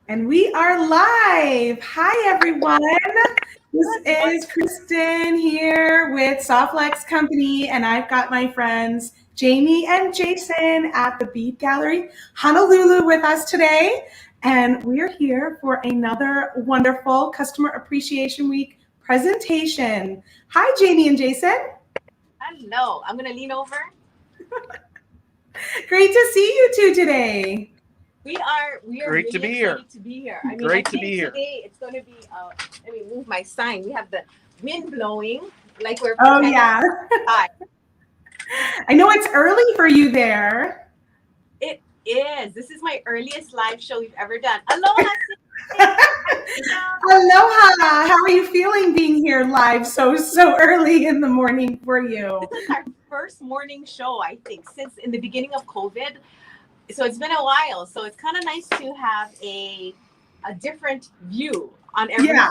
And we are live. Hi, everyone. This is Kristen here with Softlex Company, and I've got my friends Jamie and Jason at the Bead Gallery Honolulu with us today. And we're here for another wonderful Customer Appreciation Week presentation. Hi, Jamie and Jason. Hello. I'm going to lean over. Great to see you two today. We are Great to really be here. excited to be here. I mean, Great I to think be here. today it's going to be, let me move my sign. We have the wind blowing like we're Oh, pretending yeah. outside. I know it's early for you there. It is. This is my earliest live show we've ever done. Aloha. Aloha. How are you feeling being here live so early in the morning for you? This is our first morning show, I think, since in the beginning of COVID. So it's been a while. So it's kind of nice to have a different view on everything. Yeah.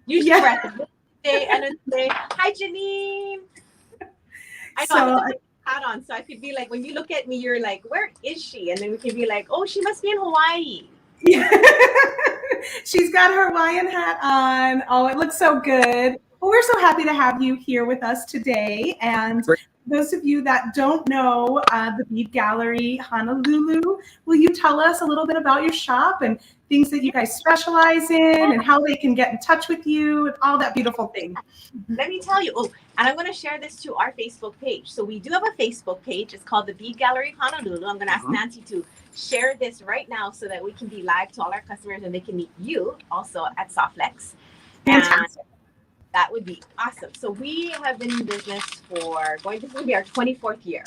Usually Yeah. we're at the day and it's say, hi Janine. I know So I have my hat on, so I could be like, when you look at me, you're like, where is she? And then we can be like, oh, she must be in Hawaii. yeah. She's got her Hawaiian hat on. Oh, it looks so good. Well, we're so happy to have you here with us today. And those of you that don't know the Bead Gallery Honolulu, will you tell us a little bit about your shop and things that you guys specialize in and how they can get in touch with you and all that beautiful thing? Let me tell you. Oh, and I'm going to share this to our Facebook page. So we do have a Facebook page. It's called the Bead Gallery Honolulu. I'm going to ask Nancy to share this right now so that we can be live to all our customers and they can meet you also at Softlex. Fantastic. And that would be awesome. So we have been in business for this will be our 24th year.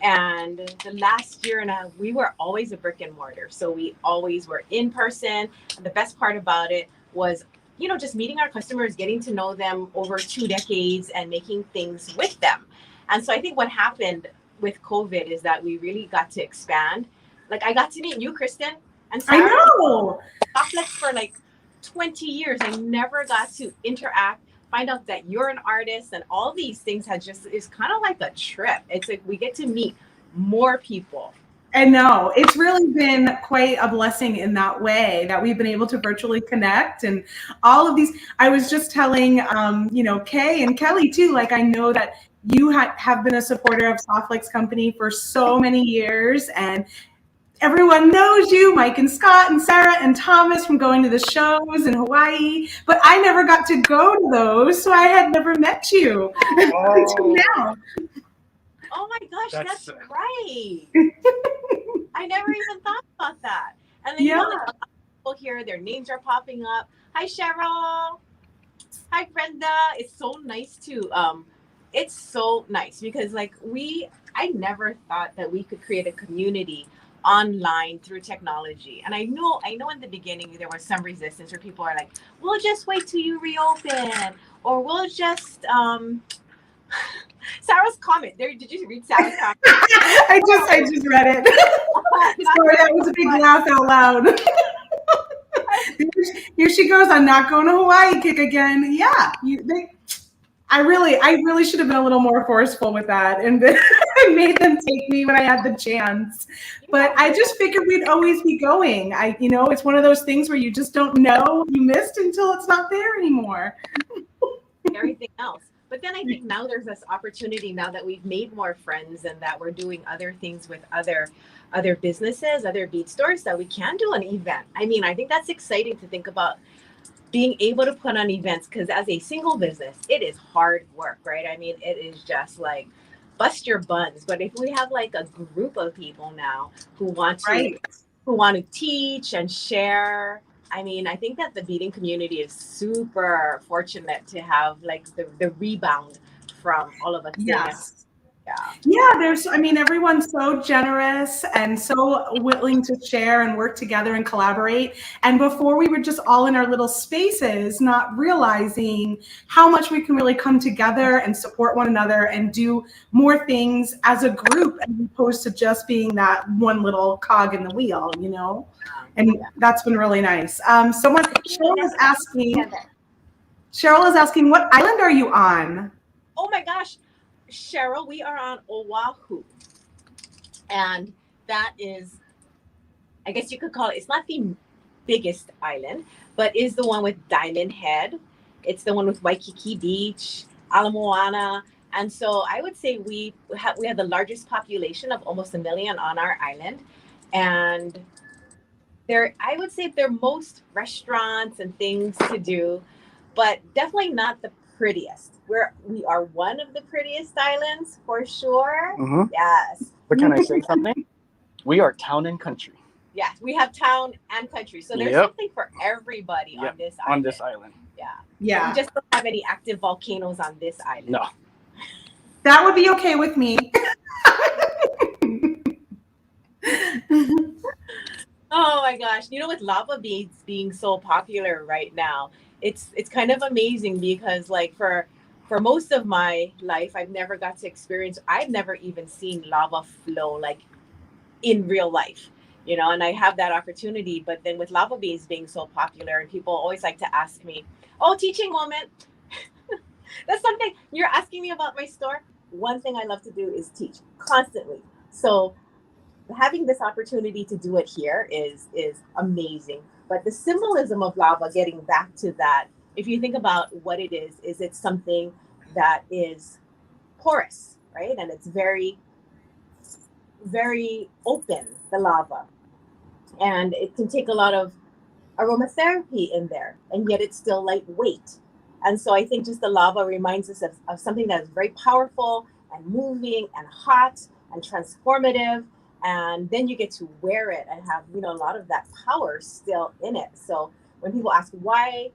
And the last year and a half, we were always a brick and mortar. So we always were in person. And the best part about it was, just meeting our customers, getting to know them over 2 decades and making things with them. And so I think what happened with COVID is that we really got to expand. Like I got to meet you, Kristen, and Sarah. I know. Softlex for like 20 years. I never got to interact, find out that you're an artist, and all these things is kind of like a trip. It's like we get to meet more people. And no, it's really been quite a blessing in that way that we've been able to virtually connect and all of these. I was just telling, Kay and Kelly too, like I know that you have been a supporter of Softlex Company for so many years, and everyone knows you, Mike and Scott and Sarah and Thomas, from going to the shows in Hawaii, but I never got to go to those, so I had never met you until now. Oh my gosh, that's right. I never even thought about that. And then people here, their names are popping up. Hi Cheryl. Hi Brenda. It's so nice because I never thought that we could create a community online through technology. And I know in the beginning there was some resistance where people are like, we'll just wait till you reopen, or we'll just Sarah's comment. Did you read Sarah's comment? I just read it. Sorry, that was a big laugh out loud. Here she goes. I'm not going to Hawaii kick again. Yeah, I really should have been a little more forceful with that and made them take me when I had the chance. But I just figured we'd always be going. It's one of those things where you just don't know you missed until it's not there anymore. Everything else. But then I think now there's this opportunity now that we've made more friends and that we're doing other things with other businesses, other bead stores, that we can do an event. I mean, I think that's exciting to think about being able to put on events, because as a single business, it is hard work, right? I mean, it is just like bust your buns. But if we have like a group of people now who want to teach and share, I mean, I think that the beading community is super fortunate to have like the rebound from all of us. Yes. Yeah, everyone's so generous and so willing to share and work together and collaborate. And before, we were just all in our little spaces, not realizing how much we can really come together and support one another and do more things as a group, as opposed to just being that one little cog in the wheel, And that's been really nice. Cheryl is asking, what island are you on? Oh my gosh, Cheryl, we are on Oahu. And that is, I guess you could call it, it's not the biggest island, but is the one with Diamond Head. It's the one with Waikiki Beach, Ala Moana. And so I would say we have the largest population of almost 1 million on our island. And I would say there are most restaurants and things to do, but definitely not the prettiest. We are one of the prettiest islands for sure. Mm-hmm. Yes. But can I say something? We are town and country. Yes, we have town and country. So there's something for everybody on this island. On this island. Yeah. Yeah. We just don't have any active volcanoes on this island. No. That would be okay with me. Oh my gosh. You know, with lava beads being so popular right now, it's kind of amazing because like for most of my life, I've never even seen lava flow like in real life, you know, and I have that opportunity. But then with lava beads being so popular, and people always like to ask me, oh, teaching moment. That's something you're asking me about my store. One thing I love to do is teach constantly. So having this opportunity to do it here is amazing. But the symbolism of lava, getting back to that, if you think about what it is it's something that is porous, right? And it's very, very open, the lava. And it can take a lot of aromatherapy in there, and yet it's still lightweight. And so I think just the lava reminds us of something that is very powerful and moving and hot and transformative. And then you get to wear it and have, you know, a lot of that power still in it. So when people ask why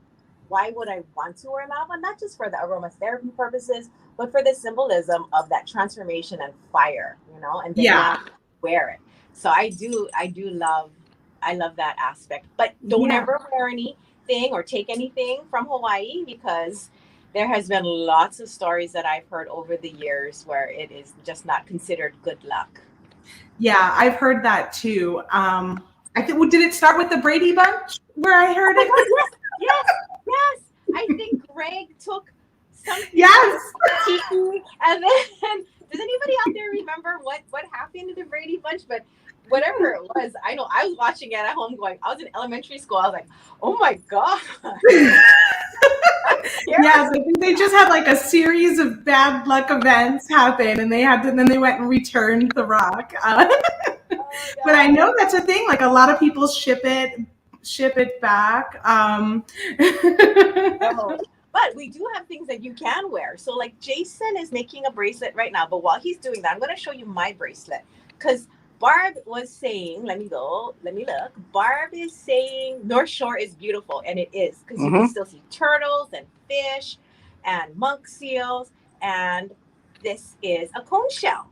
would I want to wear lava, not just for the aromatherapy purposes, but for the symbolism of that transformation and fire, you know, and then wear it. So I love that aspect. But don't ever wear anything or take anything from Hawaii, because there has been lots of stories that I've heard over the years where it is just not considered good luck. Yeah, I've heard that too. I think, did it start with the Brady Bunch where I heard it? Yes. I think Greg took something. Yes. And then, does anybody out there remember what happened to the Brady Bunch? But whatever it was, I know I was watching it at home going, I was in elementary school. I was like, oh my God. Yes, I think they just had like a series of bad luck events happen, and then they went and returned the rock. But I know that's a thing. Like a lot of people ship it back. But we do have things that you can wear. So like Jason is making a bracelet right now, but while he's doing that, I'm going to show you my bracelet, because Barb was saying, let me look. Barb is saying North Shore is beautiful, and it is, because you can still see turtles and fish and monk seals, and this is a cone shell.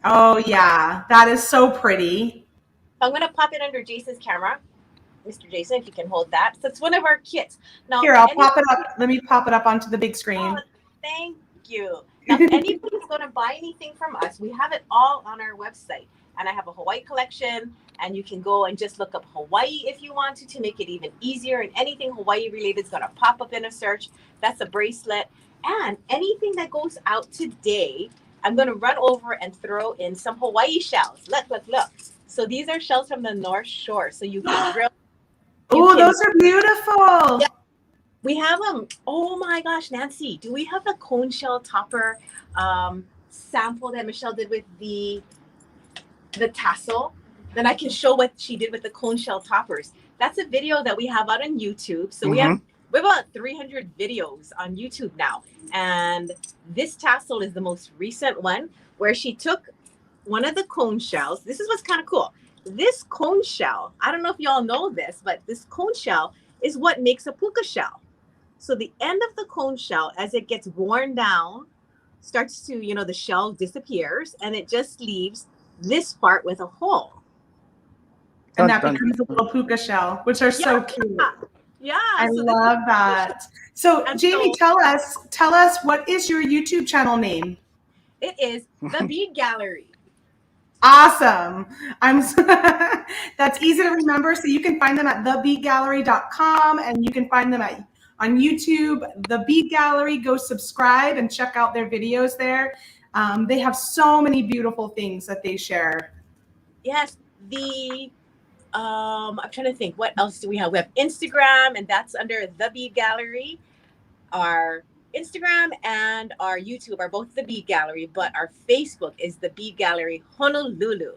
Oh yeah, that is so pretty. I'm going to pop it under Jason's camera. Mr. Jason, if you can hold that. So it's one of our kits. Now, here, I'll pop it up. Let me pop it up onto the big screen. Oh, thank you. Now, if anybody's going to buy anything from us, we have it all on our website. And I have a Hawaii collection, and you can go and just look up Hawaii if you want to make it even easier. And anything Hawaii related is going to pop up in a search. That's a bracelet. And anything that goes out today, I'm going to run over and throw in some Hawaii shells. Look. So these are shells from the North Shore. So you can drill. Oh, those are beautiful. Yeah. We have them. Oh my gosh, Nancy, do we have the cone shell topper sample that Michelle did with the tassel? Then I can show what she did with the cone shell toppers. That's a video that we have out on YouTube. So we have about 300 videos on YouTube now. And this tassel is the most recent one, where she took one of the cone shells. This is what's kind of cool. This cone shell, I don't know if y'all know this, but this cone shell is what makes a puka shell. So the end of the cone shell, as it gets worn down, starts to, you know, the shell disappears, and it just leaves this part with a hole. And that becomes a little puka shell, which are so cute. Yeah. I love that. So Jamie, tell us, what is your YouTube channel name? It is The Bead Gallery. Awesome. That's easy to remember. So you can find them at thebeadgallery.com, and you can find them on YouTube, The Bead Gallery. Go subscribe and check out their videos there. They have so many beautiful things that they share. Yes, I'm trying to think. What else do we have? We have Instagram, and that's under the Bead Gallery. Our Instagram and our YouTube are both the Bead Gallery, but our Facebook is the Bead Gallery Honolulu.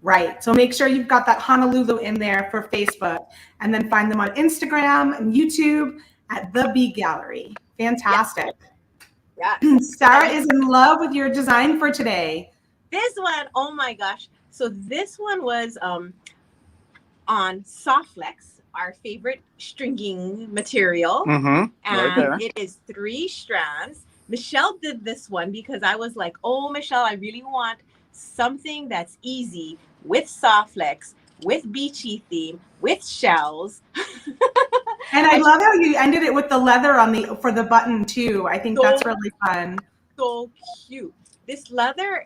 Right. So make sure you've got that Honolulu in there for Facebook, and then find them on Instagram and YouTube at the Bead Gallery. Fantastic. Yeah. Sarah is in love with your design for today. This one, oh my gosh. So this one was on Softflex, our favorite stringing material. Mm-hmm. And it is 3 strands. Michelle did this one because I was like, oh, Michelle, I really want something that's easy with Softflex, with beachy theme, with shells. And I love how you ended it with the leather on for the button too. I think that's really fun. So cute. This leather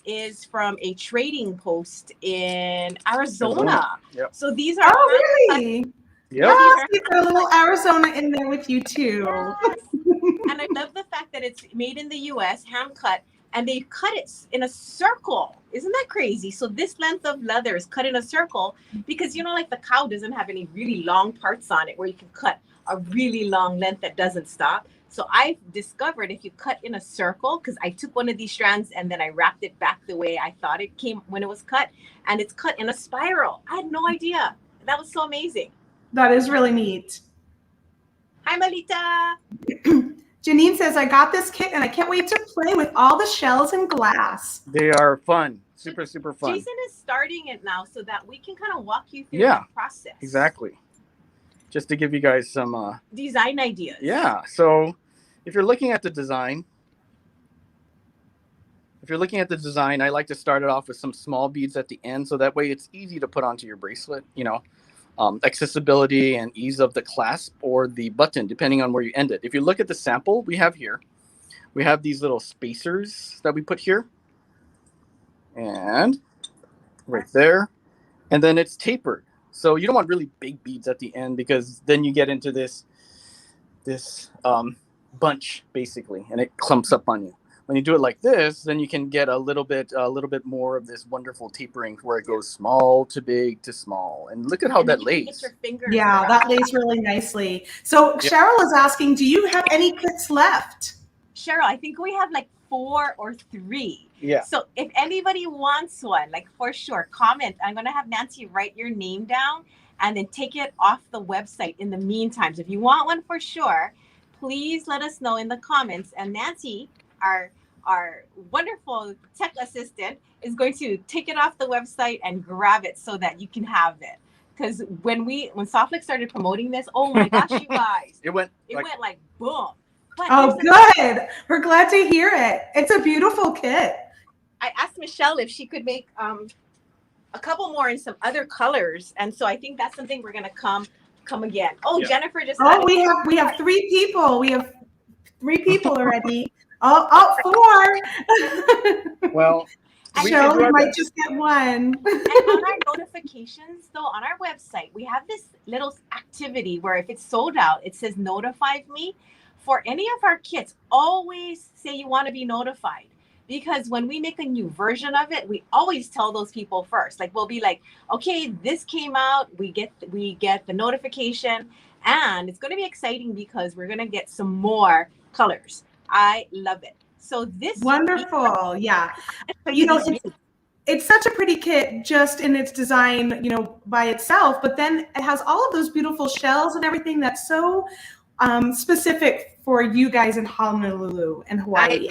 is from a trading post in Arizona. Yep. So these are really? Yep. Yes, you got a little Arizona in there with you too. Yes. And I love the fact that it's made in the US, hand cut, and they cut it in a circle. Isn't that crazy? So this length of leather is cut in a circle because, you know, like the CAW doesn't have any really long parts on it where you can cut a really long length that doesn't stop. So I discovered if you cut in a circle, because I took one of these strands and then I wrapped it back the way I thought it came when it was cut, and it's cut in a spiral. I had no idea. That was so amazing. That is really neat. Hi, Melita. Janine says, I got this kit and I can't wait to play with all the shells and glass. They are fun. Super, super fun. Jason is starting it now so that we can kind of walk you through the process. Exactly. Just to give you guys some design ideas. Yeah. So if you're looking at the design, I like to start it off with some small beads at the end. So that way it's easy to put onto your bracelet, you know. Accessibility and ease of the clasp or the button, depending on where you end it. If you look at the sample we have here, we have these little spacers that we put here. And right there. And then it's tapered. So you don't want really big beads at the end because then you get into this bunch, basically, and it clumps up on you. When you do it like this, then you can get a little bit more of this wonderful tapering where it goes small to big to small. And look at how that lays. Yeah, that lays really nicely. So Cheryl is asking, do you have any kits left? Cheryl, I think we have like 4 or 3. Yeah. So if anybody wants one, like for sure, comment. I'm going to have Nancy write your name down and then take it off the website in the meantime. So if you want one for sure, please let us know in the comments. And Nancy, our wonderful tech assistant, is going to take it off the website and grab it so that you can have it. Because when Softflex started promoting this, oh my gosh, you guys, it went like boom. But good. We're glad to hear it. It's a beautiful kit. I asked Michelle if she could make a couple more in some other colors, and so I think that's something we're gonna come again. Oh, yeah. Jennifer just. Oh, we have 3 people. We have 3 people already. Oh, 4. Well, Cheryl, we might just get 1. And on our notifications, though, on our website, we have this little activity where if it's sold out, it says notify me. For any of our kits, always say you want to be notified, because when we make a new version of it, we always tell those people first. Like we'll be like, okay, this came out, we get the notification, and it's going to be exciting because we're going to get some more colors. I love it. So this wonderful. Yeah. You know, it's such a pretty kit just in its design, you know, by itself, but then it has all of those beautiful shells and everything that's so specific for you guys in Honolulu and Hawaii.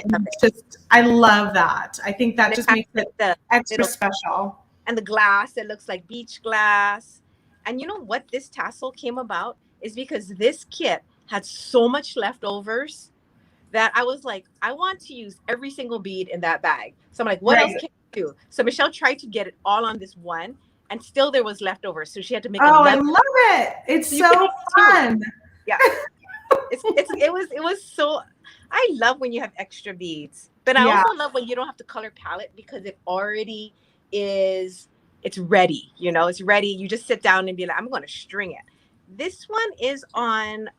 I love that. I think that just makes it extra special. And the glass, it looks like beach glass. And you know what this tassel came about is because this kit had so much leftovers that I was like, I want to use every single bead in that bag. So I'm like, what else can I do? So Michelle tried to get it all on this one, and still there was leftovers. So she had to make I love it. It's so fun. Yeah. It was so, I love when you have extra beads, but I also love when you don't have to color palette because it already is, it's ready, you know, it's ready. You just sit down and be like, I'm going to string it. This one is on,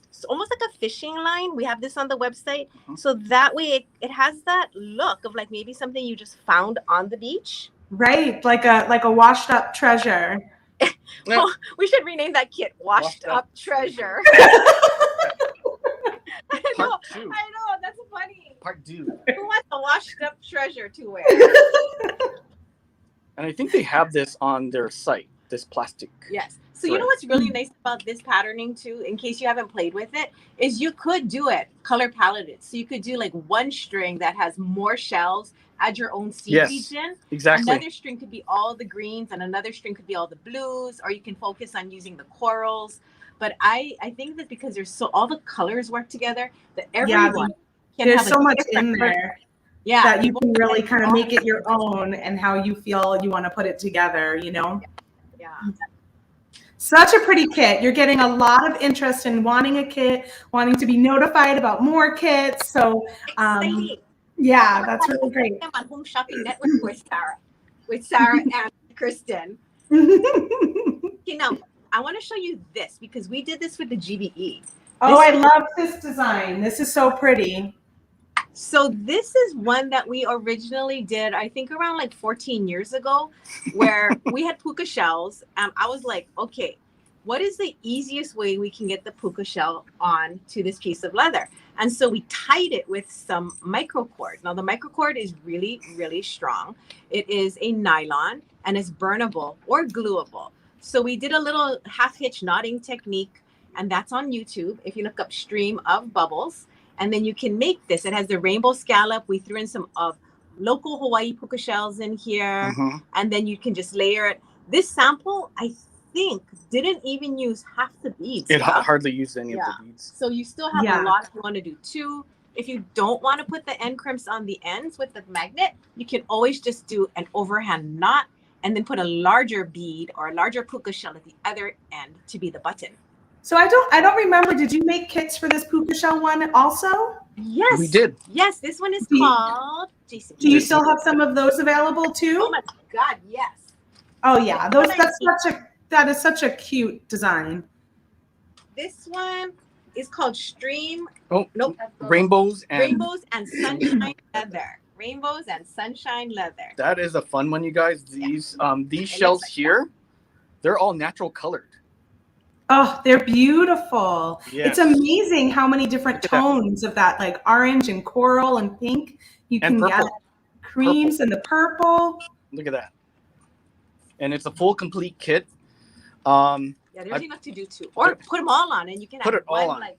it's almost like a fishing line. We have this on the website. So that way it has that look of like maybe something you just found on the beach. Right, like a washed up treasure. Oh, we should rename that kit Washed Up Treasure. Part 2. I know, that's funny. Part 2. Who wants a washed up treasure to wear? And I think they have this on their site, this plastic. Yes. So you know what's really nice about this patterning too, in case you haven't played with it, is you could do it color paletted. So you could do like one string that has more shells, add your own seed region. Exactly. Another string could be all the greens and another string could be all the blues, or you can focus on using the corals. But I think that because there's all the colors work together, that everyone can there's have so much in there. Yeah, that you can really kind of make it your own and how you feel you want to put it together, you know? Yeah. Such a pretty kit. You're getting a lot of interest in wanting a kit, wanting to be notified about more kits. So, yeah, that's really great. I'm on Home Shopping Network with Sarah and Kristen. Okay, now I want to show you this because we did this with the GBE. Oh, I love this design. This is so pretty. So this is one that we originally did, I think around like 14 years ago, where we had Puka Shells. And I was like, okay, what is the easiest way we can get the Puka Shell on to this piece of leather? And so we tied it with some microcord. Now the microcord is really, really strong. It is a nylon and it's burnable or gluable. So we did a little half hitch knotting technique, and that's on YouTube. If you look up Stream of Bubbles, and then you can make this. It has the rainbow scallop. We threw in some of local Hawaii Puka Shells in here. And then you can just layer it. This sample, I think, didn't even use half the beads. It hardly used any of the beads. So you still have a lot if you want to do 2. If you don't want to put the end crimps on the ends with the magnet, you can always just do an overhand knot and then put a larger bead or a larger Puka Shell at the other end to be the button. So I don't remember. Did you make kits for this Puka Shell one also? Yes, we did. Yes, this one is called Jason. Do you still have some of those available too? Oh my God, yes. Oh yeah, that is such a cute design. This one is called Stream. Oh, nope. Rainbows and Sunshine Leather. Rainbows and Sunshine Leather. That is a fun one, you guys. These shells here, they're all natural colored. Oh, they're beautiful. Yes. It's amazing how many different tones of that, like orange and coral and pink you can get. Creams and the purple. Look at that. And it's a full complete kit. Yeah, there's enough to do too. Or put them all on and you can put have it all one on.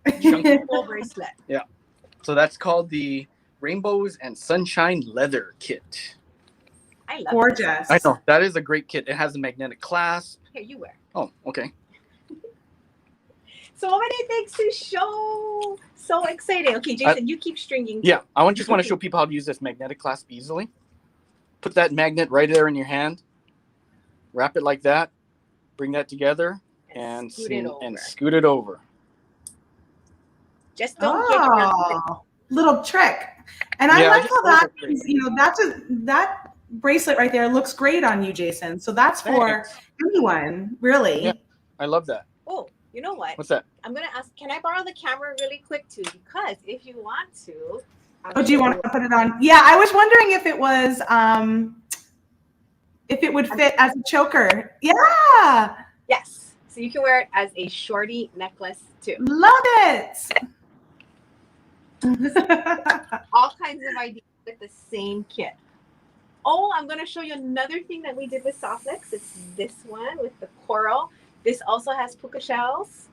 like full bracelet. Yeah. So that's called the Rainbows and Sunshine Leather Kit. I love Gorgeous. I know. That is a great kit. It has a magnetic clasp. Here, you wear. Oh, okay. So many things to show. So exciting. Okay, Jason, you keep stringing. Yeah, just want to show people how to use this magnetic clasp easily. Put that magnet right there in your hand. Wrap it like that. Bring that together and scoot it over. Just don't get little trick. And I like how that is, that bracelet right there looks great on you, Jason. So that's for anyone, really. Yeah, I love that. Oh, you know what? What's that? I'm going to ask, can I borrow the camera really quick too? Because if you want to. Do you want to put it on? Yeah, I was wondering if it was, if it would fit as a choker. Yeah. Yes. So you can wear it as a shorty necklace too. Love it. All kinds of ideas with the same kit. Oh, I'm going to show you another thing that we did with Softlex. It's this one with the coral. This also has Puka Shells.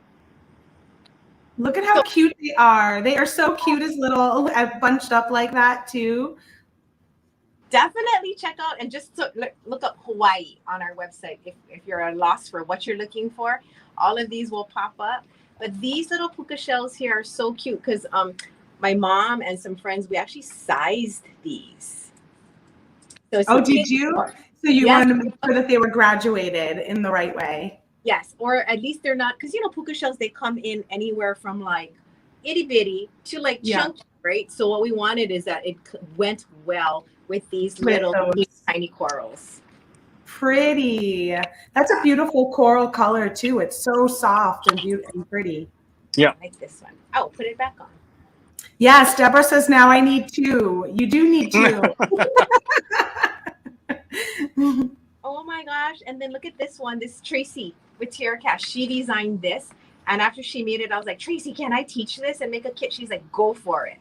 Look at how cute they are. They are so cute as little, bunched up like that too. Definitely check out and just look up Hawaii on our website if you're at a loss for what you're looking for. All of these will pop up. But these little Puka Shells here are so cute because my mom and some friends, we actually sized these. So did you? So you wanted to make sure that they were graduated in the right way. Yes, or at least they're not, because Puka Shells, they come in anywhere from like itty bitty to like chunky, right? So what we wanted is that it went well with these little tiny corals. Pretty. That's a beautiful coral color too. It's so soft and beautiful and pretty. Yeah. I like this one. Oh, put it back on. Yes, Deborah says now I need 2. You do need 2. Oh my gosh. And then look at this one, this Tracy with Tierra Cash. She designed this. And after she made it, I was like, Tracy, can I teach this and make a kit? She's like, go for it.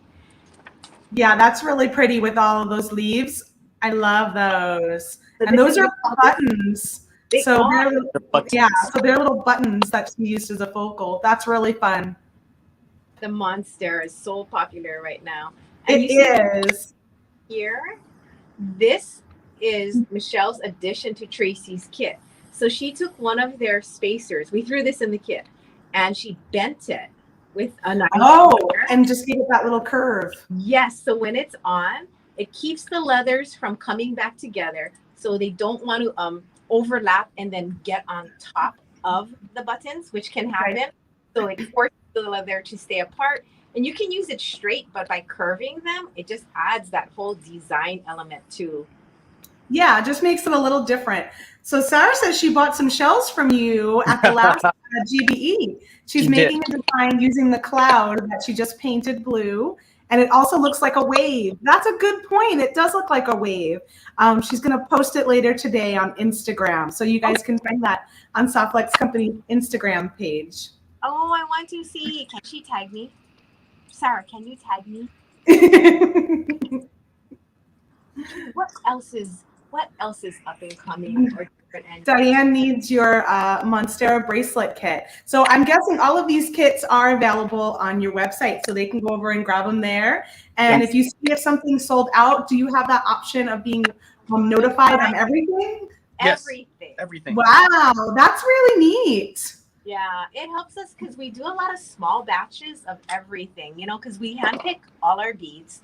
Yeah, that's really pretty with all of those leaves. I love those. So And this those is are buttons. They So are. yeah, so they're little buttons that she used as a focal. That's really fun. The Monstera is so popular right now. And it is. Here, this is Michelle's addition to Tracy's kit. So she took one of their spacers. We threw this in the kit, and she bent it with a knife. And just gave it that little curve. Yes. So when it's on, it keeps the leathers from coming back together. So they don't want to overlap and then get on top of the buttons, which can happen. Right. So it forces the leather to stay apart. And you can use it straight, but by curving them, it just adds that whole design element too. Yeah, it just makes it a little different. So Sarah says she bought some shells from you at the last GBE. She's making a design using the cloud that she just painted blue. And it also looks like a wave. That's a good point. It does look like a wave. She's going to post it later today on Instagram. So you guys can find that on Softlex Company Instagram page. Oh, I want to see. Can she tag me? Sarah, can you tag me? What else is up and coming or different? Diane needs your Monstera Bracelet Kit. So I'm guessing all of these kits are available on your website, so they can go over and grab them there. And if you see if something's sold out, do you have that option of being notified on everything? Yes, everything. Wow, that's really neat. Yeah, it helps us because we do a lot of small batches of everything, because we handpick all our beads.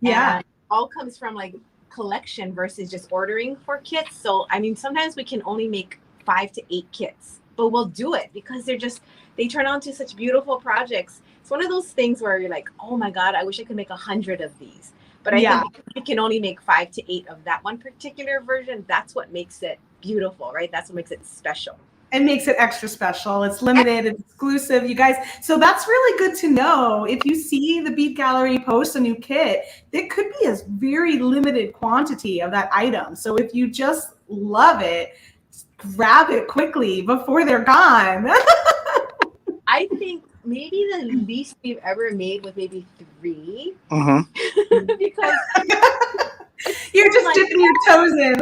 Yeah. And it all comes from like collection versus just ordering for kits. So, I mean, sometimes we can only make 5 to 8 kits, but we'll do it because they turn out to such beautiful projects. It's one of those things where you're like, oh my God, I wish I could make 100 of these. But I think we can only make 5 to 8 of that one particular version. That's what makes it beautiful, right? That's what makes it special. It makes it extra special. It's limited, it's exclusive, you guys. So that's really good to know. If you see the Bead Gallery post a new kit, it could be a very limited quantity of that item. So if you just love it, grab it quickly before they're gone. I think maybe the least we've ever made was maybe 3. Because you're just dipping your toes in.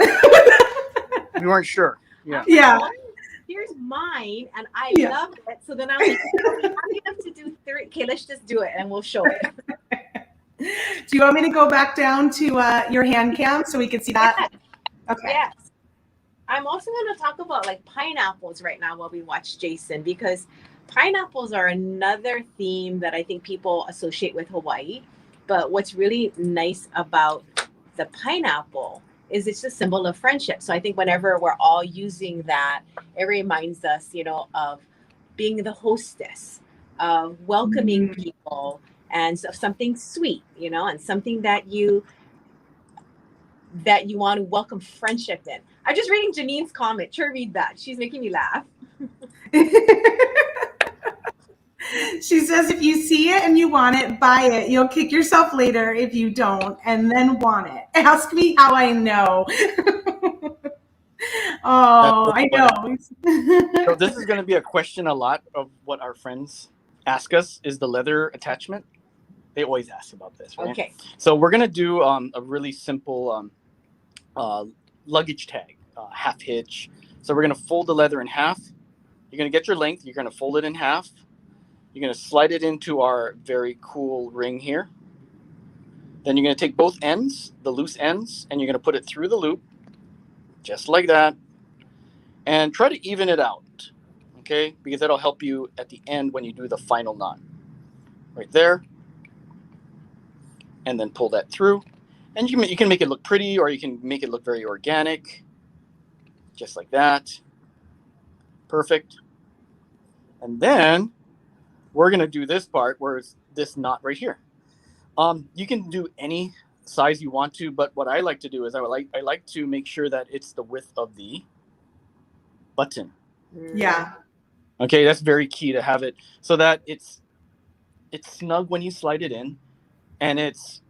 We weren't sure. Yeah. Here's mine, and I love it. So then I'm like, we have enough to do 3. Okay, let's just do it, and we'll show it. Do you want me to go back down to your hand cam so we can see that? Yes. Okay. Yes. I'm also going to talk about like pineapples right now while we watch Jason, because pineapples are another theme that I think people associate with Hawaii. But what's really nice about the pineapple is it's a symbol of friendship. So I think whenever we're all using that, it reminds us, of being the hostess, of welcoming people, and so something sweet, and something that you want to welcome friendship in. I'm just reading Janine's comment. Sure, read that. She's making me laugh. She says, if you see it and you want it, buy it. You'll kick yourself later if you don't and then want it. Ask me how I know. Oh, I know. So this is going to be a question a lot of what our friends ask us is the leather attachment. They always ask about this, right? Okay. So we're going to do a really simple luggage tag, half hitch. So we're going to fold the leather in half. You're going to get your length. You're going to fold it in half. You're going to slide it into our very cool ring here. Then you're going to take both ends, the loose ends, and you're going to put it through the loop, just like that. And try to even it out, okay? Because that'll help you at the end when you do the final knot. Right there. And then pull that through. And you can make it look pretty, or you can make it look very organic. Just like that. Perfect. And then we're going to do this part where it's this knot right here. You can do any size you want to, but what I like to do is I like to make sure that it's the width of the button. Yeah. Okay, that's very key to have it so that it's snug when you slide it in, and it's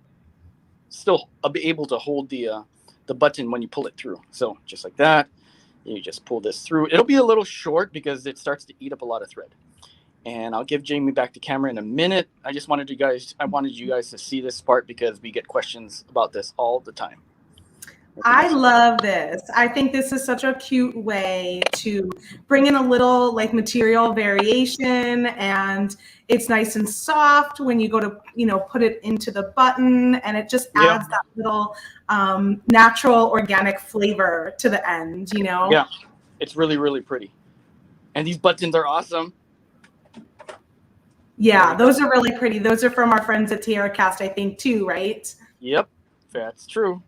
still able to hold the the button when you pull it through. So just like that, you just pull this through. It'll be a little short because it starts to eat up a lot of thread. And I'll give Jamie back the camera in a minute. I wanted you guys to see this part because we get questions about this all the time. I love this. I think this is such a cute way to bring in a little like material variation, and it's nice and soft when you go to, put it into the button, and it just adds that little natural organic flavor to the end, Yeah, it's really, really pretty. And these buttons are awesome. Yeah, those are really pretty. Those are from our friends at Tiara Cast, I think, too, right? Yep, that's true.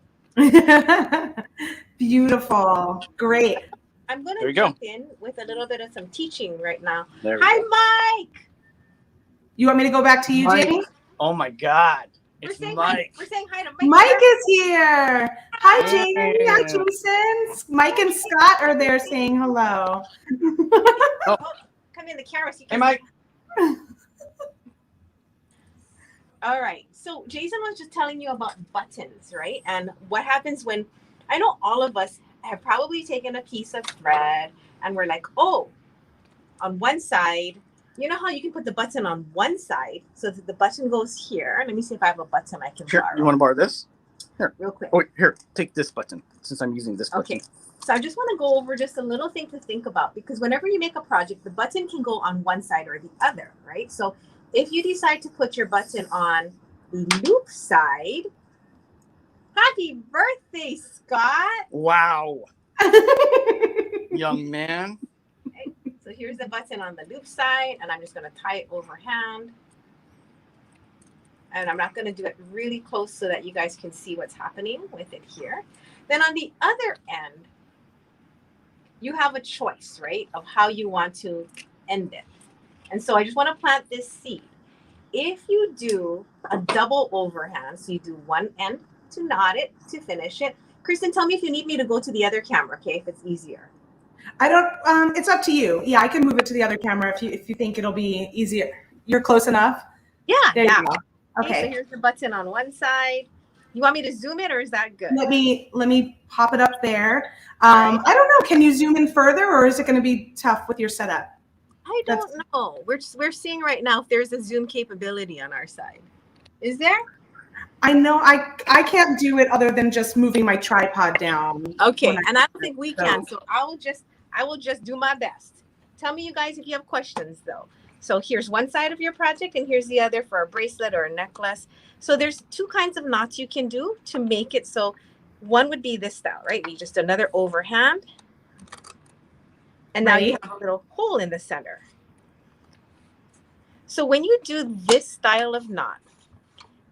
Beautiful. Great. I'm going to jump in with a little bit of some teaching right now. Hi, Mike. You want me to go back to you, Mike. Jamie? Oh, my God. We're saying Mike. We're saying hi to Mike. Mike is here. Hi, Jamie. Hi, Jason. Mike and Scott are there saying hello. Oh, come in the camera. So you can hey, Mike. All right. So Jason was just telling you about buttons, right? And what happens when, I know all of us have probably taken a piece of thread and we're like, oh, on one side, you know how you can put the button on one side so that the button goes here. Let me see if I have a button I can borrow. You want to borrow this? Here. Real quick. Oh, here, take this button since I'm using this button. Okay. So I just want to go over just a little thing to think about, because whenever you make a project, the button can go on one side or the other, right? So if you decide to put your button on the loop side, happy birthday, Scott. Wow. Young man. Okay. So here's the button on the loop side, and I'm just going to tie it overhand. And I'm not going to do it really close so that you guys can see what's happening with it here. Then on the other end, you have a choice, right, of how you want to end it. And so I just want to plant this seed. If you do a double overhand, so you do one end to knot it, to finish it. Kristen, tell me if you need me to go to the other camera, okay, if it's easier. I don't, it's up to you. Yeah, I can move it to the other camera if you think it'll be easier. You're close enough? Yeah. There you go. Okay. So here's the button on one side. You want me to zoom it, or is that good? Let me pop it up there. I don't know. Can you zoom in further, or is it going to be tough with your setup? I don't know. We're seeing right now if there's a zoom capability on our side. Is there? I know I can't do it other than just moving my tripod down. Okay, and I don't think we can. So I will just do my best. Tell me, you guys, if you have questions though. So here's one side of your project, and here's the other for a bracelet or a necklace. So there's two kinds of knots you can do to make it. So one would be this style, right? We just another overhand. And now you have a little hole in the center. So when you do this style of knot,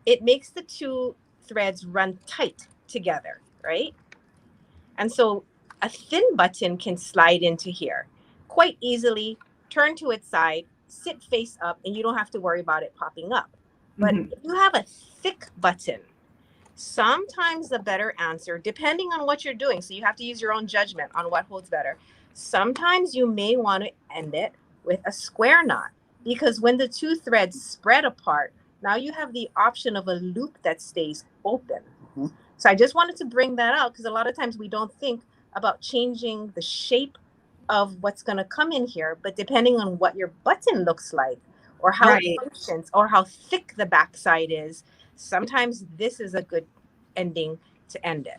it makes the two threads run tight together, right? And so a thin button can slide into here quite easily, turn to its side, sit face up, and you don't have to worry about it popping up. But if you have a thick button, sometimes the better answer, depending on what you're doing, so you have to use your own judgment on what holds better. Sometimes you may want to end it with a square knot, because when the two threads spread apart, now you have the option of a loop that stays open. So I just wanted to bring that out, because a lot of times we don't think about changing the shape of what's going to come in here, but depending on what your button looks like, or how it functions, or how thick the backside is, sometimes this is a good ending to end it.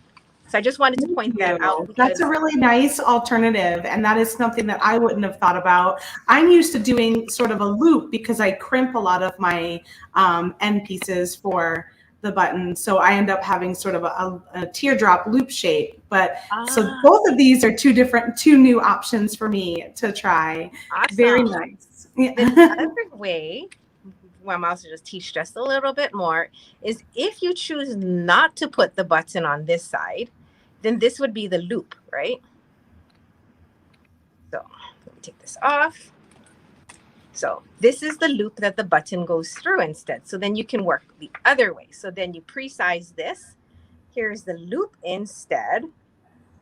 So I just wanted to point that out. That's a really nice alternative, and that is something that I wouldn't have thought about. I'm used to doing sort of a loop because I crimp a lot of my end pieces for the button, so I end up having sort of a teardrop loop shape. But so both of these are two new options for me to try. Awesome. Very nice. The other way, well, I'm also just teach just a little bit more, is if you choose not to put the button on this side, then this would be the loop, right? So let me take this off. So this is the loop that the button goes through instead. So then you can work the other way. So then you pre-size this. Here's the loop instead.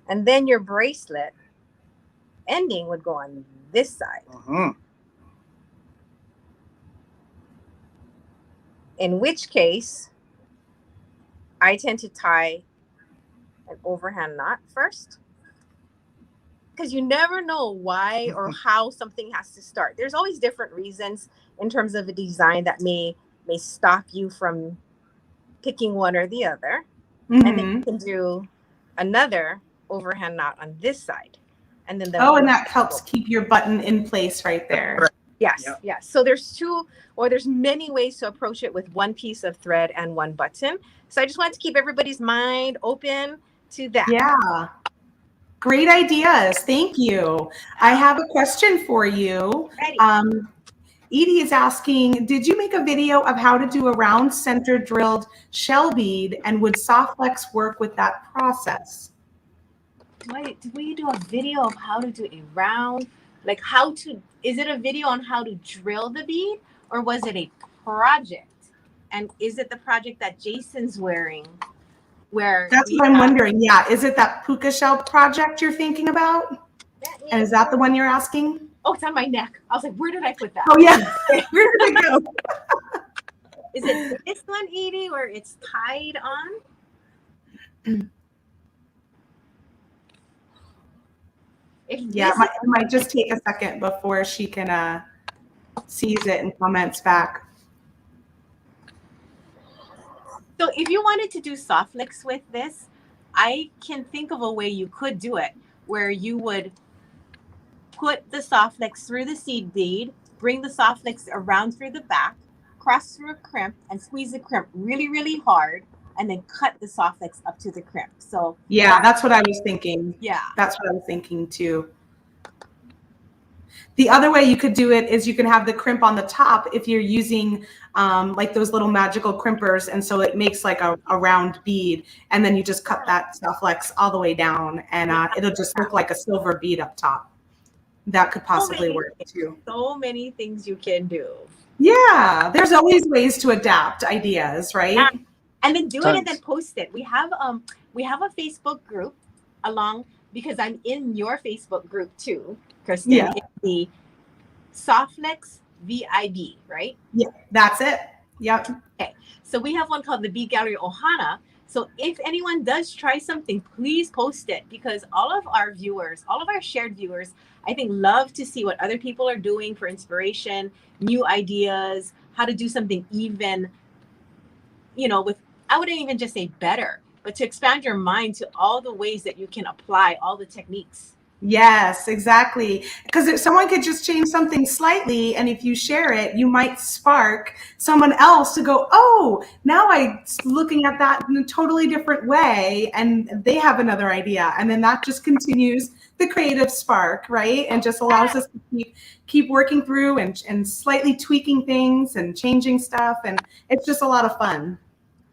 And then your bracelet ending would go on this side. In which case, I tend to tie an overhand knot first. Because you never know why or how something has to start. There's always different reasons in terms of a design that may stop you from picking one or the other. Mm-hmm. And then you can do another overhand knot on this side. And then and that helps keep your button in place right there. Yes, yes. So there's many ways to approach it with one piece of thread and one button. So I just wanted to keep everybody's mind open to that. Yeah. Great ideas. Thank you. I have a question for you. Edie is asking, did you make a video of how to do a round center drilled shell bead, and would Softflex work with that process? Did we do a video of how to do a round, is it a video on how to drill the bead, or was it a project? And is it the project that Jason's wearing? That's what I'm wondering. Yeah. Is it that Puka Shell project you're thinking about? And is that the one you're asking? Oh, it's on my neck. I was like, where did I put that? Oh, yeah. Where did it go? Is it this one, Edie, where it's tied on? Yeah, it might just take a second before she can sees it and comments back. So if you wanted to do Softflex with this, I can think of a way you could do it, where you would put the Softflex through the seed bead, bring the Softflex around through the back, cross through a crimp, and squeeze the crimp really, really hard, and then cut the Softflex up to the crimp. So yeah, that's what I was thinking. Yeah, that's what I was thinking too. The other way you could do it is you can have the crimp on the top if you're using like those little magical crimpers, and so it makes like a round bead, and then you just cut that Softflex all the way down, and it'll just look like a silver bead up top. That could possibly work too. So many things you can do. Yeah, there's always ways to adapt ideas, right? And then do it and then post it. We have a Facebook group because I'm in your Facebook group too, Kristen. Yeah. It's the Softflex VIB, right? Yeah, that's it. Yep. Okay. So we have one called the Bead Gallery Ohana. So if anyone does try something, please post it, because all of our shared viewers, I think, love to see what other people are doing for inspiration, new ideas, how to do something even, I wouldn't even just say better, but to expand your mind to all the ways that you can apply all the techniques. Yes, exactly. Because if someone could just change something slightly, and if you share it, you might spark someone else to go, oh, now I'm looking at that in a totally different way, and they have another idea. And then that just continues the creative spark, right? And just allows us to keep working through and slightly tweaking things and changing stuff. And it's just a lot of fun.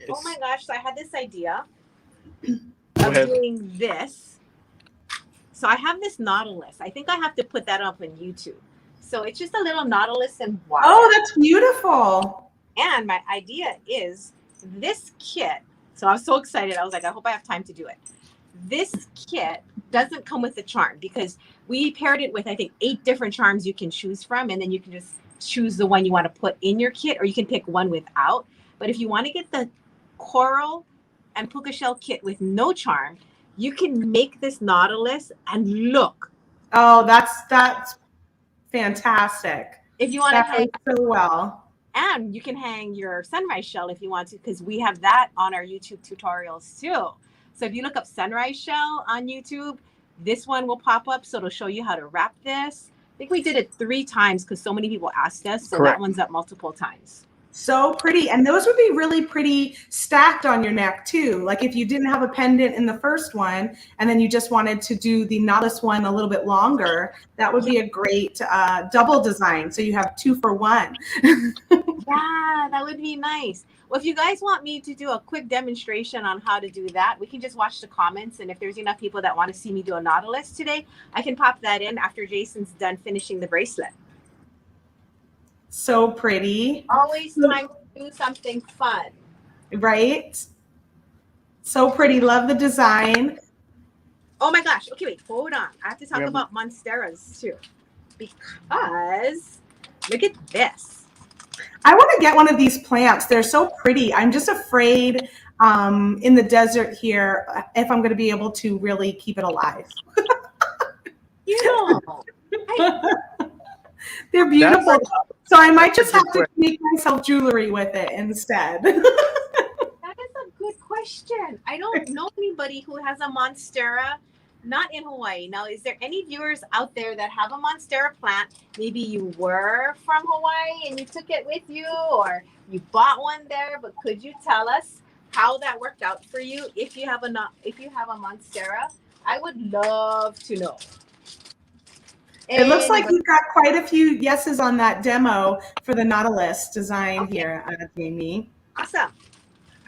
Oh my gosh, so I had this idea of doing this. So I have this Nautilus. I think I have to put that up on YouTube. So it's just a little Nautilus in water. Oh, that's beautiful. And my idea is this kit. So I was so excited. I was like, I hope I have time to do it. This kit doesn't come with a charm, because we paired it with, I think, 8 different charms you can choose from. And then you can just choose the one you want to put in your kit, or you can pick one without. But if you want to get the coral and puka shell kit with no charm, you can make this Nautilus and look. Oh, that's fantastic. If you want to hang so well. And you can hang your sunrise shell if you want to, because we have that on our YouTube tutorials too. So if you look up sunrise shell on YouTube, this one will pop up. So it'll show you how to wrap this. I think we did it 3 times because so many people asked us. So that one's up multiple times. So pretty. And those would be really pretty stacked on your neck too. Like if you didn't have a pendant in the first one, and then you just wanted to do the Nautilus one a little bit longer, that would be a great double design. So you have 2 for 1. Yeah, that would be nice. Well, if you guys want me to do a quick demonstration on how to do that, we can just watch the comments. And if there's enough people that want to see me do a Nautilus today, I can pop that in after Jason's done finishing the bracelet. So pretty. Always time to do something fun. Right? So pretty. Love the design. Oh my gosh. Okay, wait, hold on. I have to talk about Monsteras too. Because look at this. I want to get one of these plants. They're so pretty. I'm just afraid in the desert here if I'm going to be able to really keep it alive. You know, They're beautiful. So I might just have to question. make myself jewelry with it instead. that is a good question. I don't know anybody who has a Monstera, not in Hawaii. Now, is there any viewers out there that have a Monstera plant? Maybe you were from Hawaii and you took it with you, or you bought one there. But could you tell us how that worked out for you? If you have a Monstera, I would love to know. It looks like you've got quite a few yeses on that demo for the Nautilus design here, Jamie. Awesome.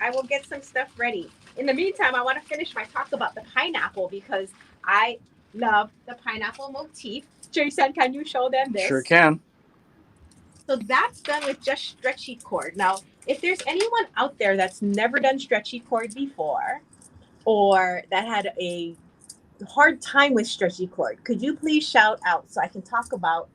I will get some stuff ready. In the meantime, I want to finish my talk about the pineapple because I love the pineapple motif. Jason, can you show them this? Sure can. So that's done with just stretchy cord. Now, if there's anyone out there that's never done stretchy cord before, or that had a hard time with stretchy cord, could you please shout out so I can talk about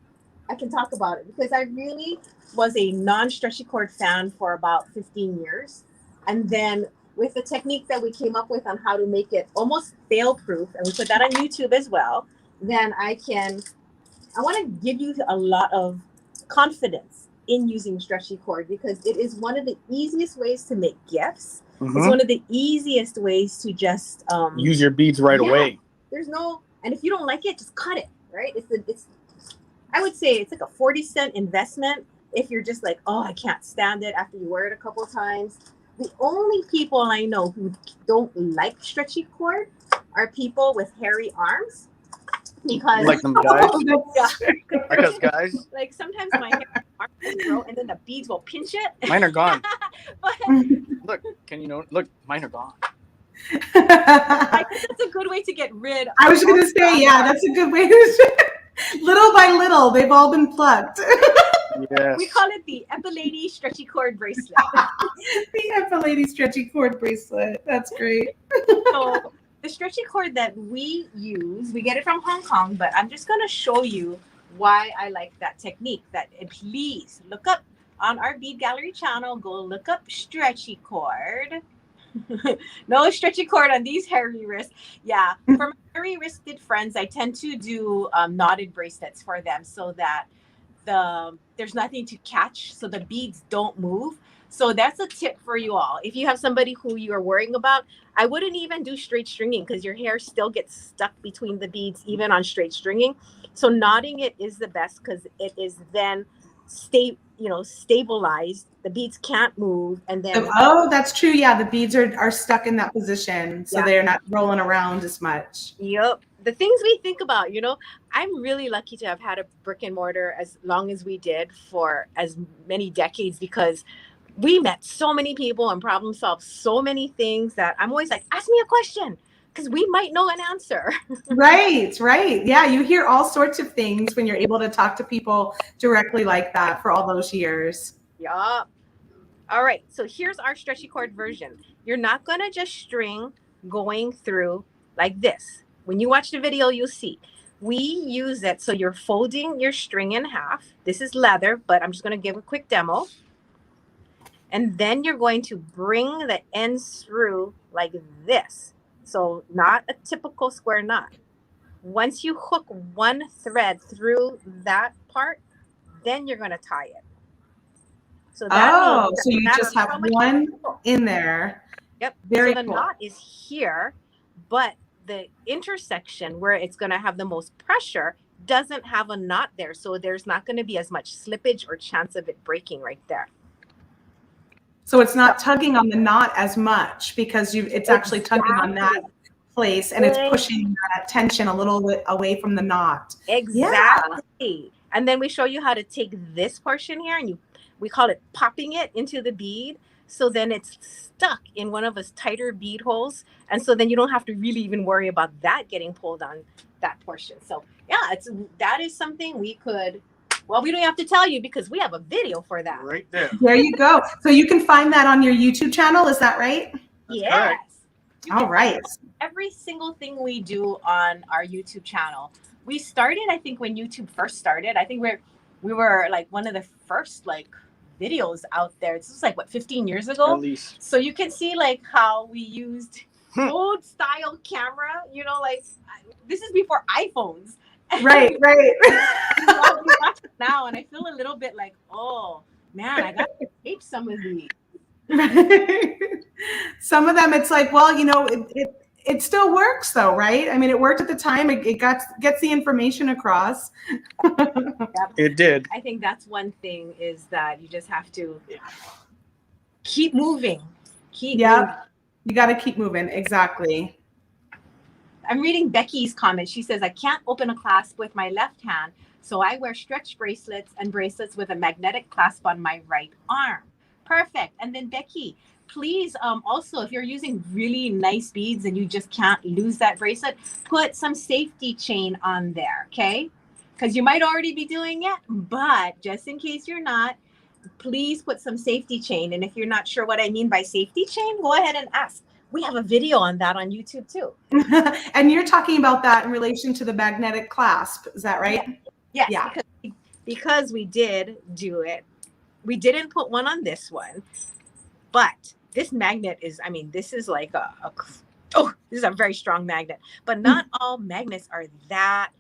it, because I really was a non-stretchy cord fan for about 15 years. And then with the technique that we came up with on how to make it almost fail-proof, and we put that on YouTube as well, then I want to give you a lot of confidence in using stretchy cord, because it is one of the easiest ways to make gifts. Mm-hmm. It's one of the easiest ways to just use your beads right away. There's no, and if you don't like it, just cut it, right? I would say it's like a 40-cent investment if you're just like, oh, I can't stand it after you wear it a couple of times. The only people I know who don't like stretchy cord are people with hairy arms. Because like them guys. Because guys. Like sometimes my hair arms grow and then the beads will pinch it. Mine are gone. But look, look, mine are gone. I think that's a good way to get rid of. I was going to say, yeah, that's a good way to little by little, they've all been plucked. Yes. We call it the Epilady stretchy cord bracelet. The Epilady stretchy cord bracelet. That's great. So the stretchy cord that we use, we get it from Hong Kong, but I'm just going to show you why I like that technique. Please look up on our Bead Gallery channel, go look up stretchy cord. No stretchy cord on these hairy wrists. Yeah, for my hairy wristed friends, I tend to do knotted bracelets for them so that there's nothing to catch, so the beads don't move. So that's a tip for you all. If you have somebody who you are worrying about, I wouldn't even do straight stringing because your hair still gets stuck between the beads even on straight stringing. So knotting it is the best because it is then stabilized. The beads can't move, and then that's true. Yeah, the beads are stuck in that position, so they're not rolling around as much. Yep. The things we think about, I'm really lucky to have had a brick and mortar as long as we did for as many decades, because we met so many people and problem solved so many things that I'm always like, ask me a question because we might know an answer. Right. Yeah, you hear all sorts of things when you're able to talk to people directly like that for all those years. Yeah. All right. So here's our stretchy cord version. You're not going to just string going through like this. When you watch the video, you'll see. We use it so you're folding your string in half. This is leather, but I'm just going to give a quick demo. And then you're going to bring the ends through like this. So not a typical square knot. Once you hook one thread through that part, then you're going to tie it. So that so you just have one in there. Yep. Very so the cool. knot is here, but the intersection where it's going to have the most pressure doesn't have a knot there. So there's not going to be as much slippage or chance of it breaking right there. So it's not tugging on the knot as much because it's actually tugging on that place and it's pushing that tension a little bit away from the knot. Exactly. Yeah. And then we show you how to take this portion here and we call it popping it into the bead. So then it's stuck in one of those tighter bead holes. And so then you don't have to really even worry about that getting pulled on that portion. So yeah, that is something we could, well, we don't have to tell you because we have a video for that. Right there. There you go. So you can find that on your YouTube channel. Is that right? Yes. All right. Every single thing we do on our YouTube channel. We started, I think, when YouTube first started. I think we were like one of the first like videos out there. This was like what, 15 years ago? At least. So you can see like how we used old style camera, you know, like this is before iPhones. Right. Now, and I feel a little bit like, oh man, I got to tape some of these. Some of them, it's like, well, you know, it still works though, right? I mean, it worked at the time. It gets the information across. It did. I think that's one thing, is that you just have to keep moving. Moving. You got to keep moving. Exactly. I'm reading Becky's comment. She says, I can't open a clasp with my left hand, so I wear stretch bracelets and bracelets with a magnetic clasp on my right arm. Perfect. And then Becky, please, also, if you're using really nice beads and you just can't lose that bracelet, put some safety chain on there, okay? Because you might already be doing it, but just in case you're not, please put some safety chain. And if you're not sure what I mean by safety chain, go ahead and ask. We have a video on that on YouTube too. And you're talking about that in relation to the magnetic clasp. Is that right? Yes. Yeah. Because we did do it. We didn't put one on this one, but this magnet is, I mean, this is like this is a very strong magnet, but not all magnets are that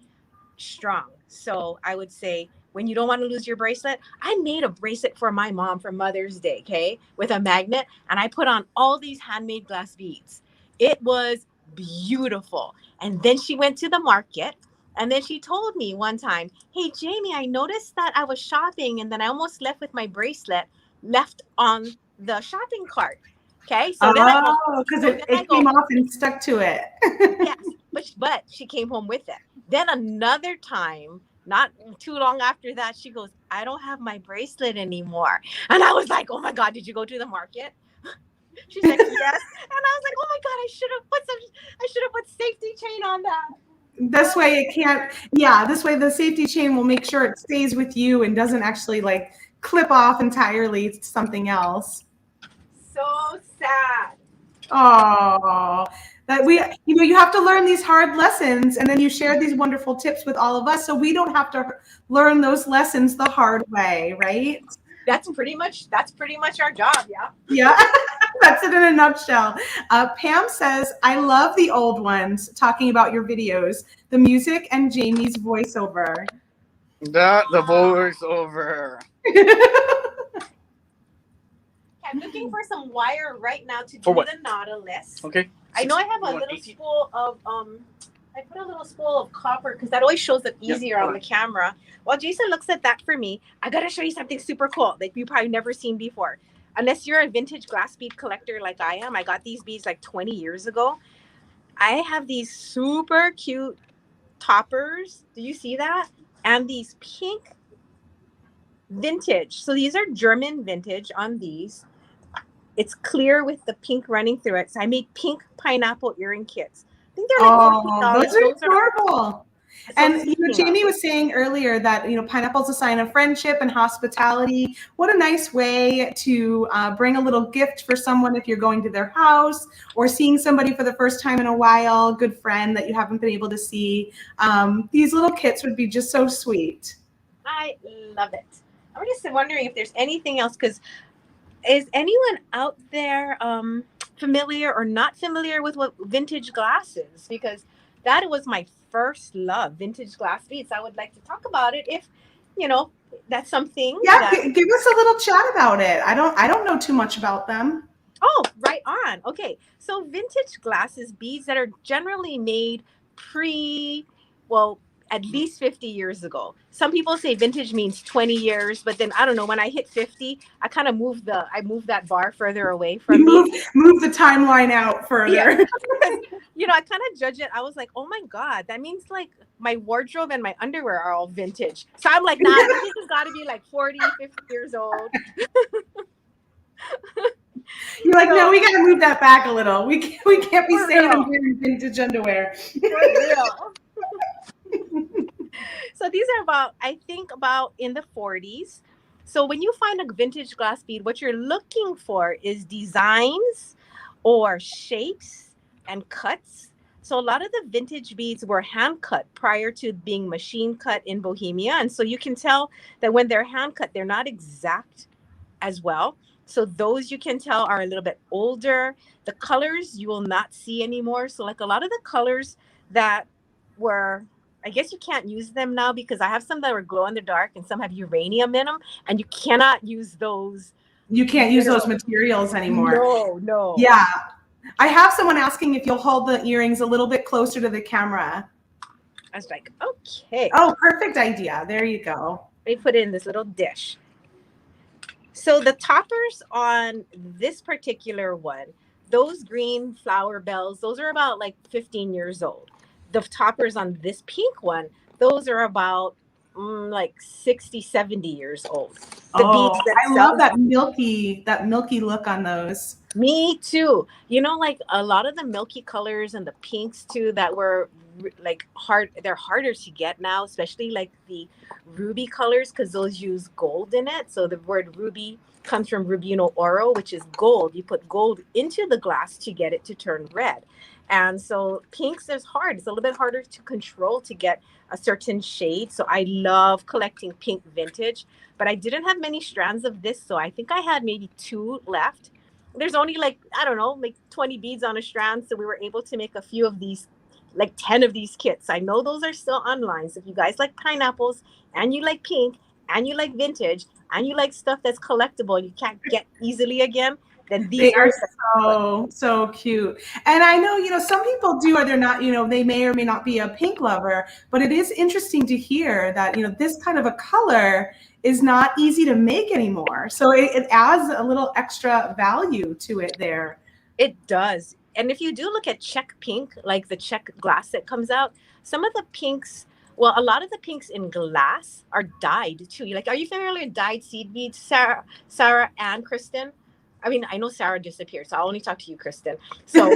strong. So I would say, when you don't want to lose your bracelet, I made a bracelet for my mom for Mother's Day, okay, with a magnet, and I put on all these handmade glass beads. It was beautiful. And then she went to the market, and then she told me one time, hey, Jamie, I noticed that I was shopping, and then I almost left with my bracelet left on the shopping cart. Okay, so because it came off and stuck to it. Yes, but she came home with it. Then another time, not too long after that, she goes, I don't have my bracelet anymore. And I was like, oh my God, did you go to the market? She's like, yes. And I was like, oh my God, I should have put safety chain on that. This way it can't, this way the safety chain will make sure it stays with you and doesn't actually like clip off entirely to something else. So sad. Oh, that you have to learn these hard lessons, and then you share these wonderful tips with all of us, so we don't have to learn those lessons the hard way, right? That's pretty much our job. Yeah. That's it in a nutshell. Pam says, I love the old ones, talking about your videos, the music and Jamie's voiceover. The voiceover. I'm looking for some wire right now to do the Nautilus. Okay. I know I have a little spool of I put a little spool of copper because that always shows up easier on the camera. While Jason looks at that for me, I gotta show you something super cool that you've probably never seen before. Unless you're a vintage glass bead collector like I am. I got these beads like 20 years ago. I have these super cute toppers. Do you see that? And these pink vintage. So these are German vintage on these. It's clear with the pink running through it. So I made pink pineapple earring kits. I think they're like $14. Those are adorable. And Jamie was saying earlier that pineapple's a sign of friendship and hospitality. What a nice way to bring a little gift for someone if you're going to their house or seeing somebody for the first time in a while, good friend that you haven't been able to see. These little kits would be just so sweet. I love it. I'm just wondering if there's anything else, because is anyone out there familiar or not familiar with what vintage glass is? Because that was my first love, vintage glass beads. I would like to talk about it if, that's something. Yeah, give us a little chat about it. I don't know too much about them. Oh, right on. Okay. So vintage glass is beads that are generally made at least 50 years ago. Some people say vintage means 20 years, but then I don't know, when I hit 50, I kind of moved that bar further away from me. Move the timeline out further. Yeah. I kind of judge it. I was like, oh my God, that means like my wardrobe and my underwear are all vintage. So I'm like, nah, this has got to be like 40, 50 years old. You're like, no, we got to move that back a little. We can't be saying I'm wearing vintage underwear. For real. So these are about in the 40s. So when you find a vintage glass bead, what you're looking for is designs or shapes and cuts. So a lot of the vintage beads were hand cut prior to being machine cut in Bohemia. And so you can tell that when they're hand cut, they're not exact as well. So those you can tell are a little bit older. The colors you will not see anymore. So like a lot of the colors that were, I guess you can't use them now because I have some that were glow in the dark and some have uranium in them, and you cannot use those. You can't use those materials anymore. No. Yeah. I have someone asking if you'll hold the earrings a little bit closer to the camera. I was like, okay. Oh, perfect idea. There you go. Let me put it in this little dish. So the toppers on this particular one, those green flower bells, those are about like 15 years old. The toppers on this pink one, those are about like 60, 70 years old. The beads I love that milky look on those. Me too. You know, like a lot of the milky colors and the pinks too that were like they're harder to get now, especially like the ruby colors, because those use gold in it. So the word ruby comes from rubino oro, which is gold. You put gold into the glass to get it to turn red. And so pinks is hard. It's a little bit harder to control to get a certain shade. So I love collecting pink vintage, but I didn't have many strands of this. So I think I had maybe 2 left. There's only like, I don't know, like 20 beads on a strand. So we were able to make a few of these, like 10 of these kits. I know those are still online. So if you guys like pineapples and you like pink and you like vintage and you like stuff that's collectible, you can't get easily again, then these are so cute. And I know, you know, some people do, or they're not, you know, they may or may not be a pink lover, but it is interesting to hear that, you know, this kind of a color is not easy to make anymore. So it adds a little extra value to it there. It does. And if you do look at check pink, like the check glass that comes out, some of the pinks, well, a lot of the pinks in glass are dyed too. Like, are you familiar with dyed seed beads, Sarah and Kristen? I mean, I know Sarah disappeared, so I'll only talk to you, Kristen. So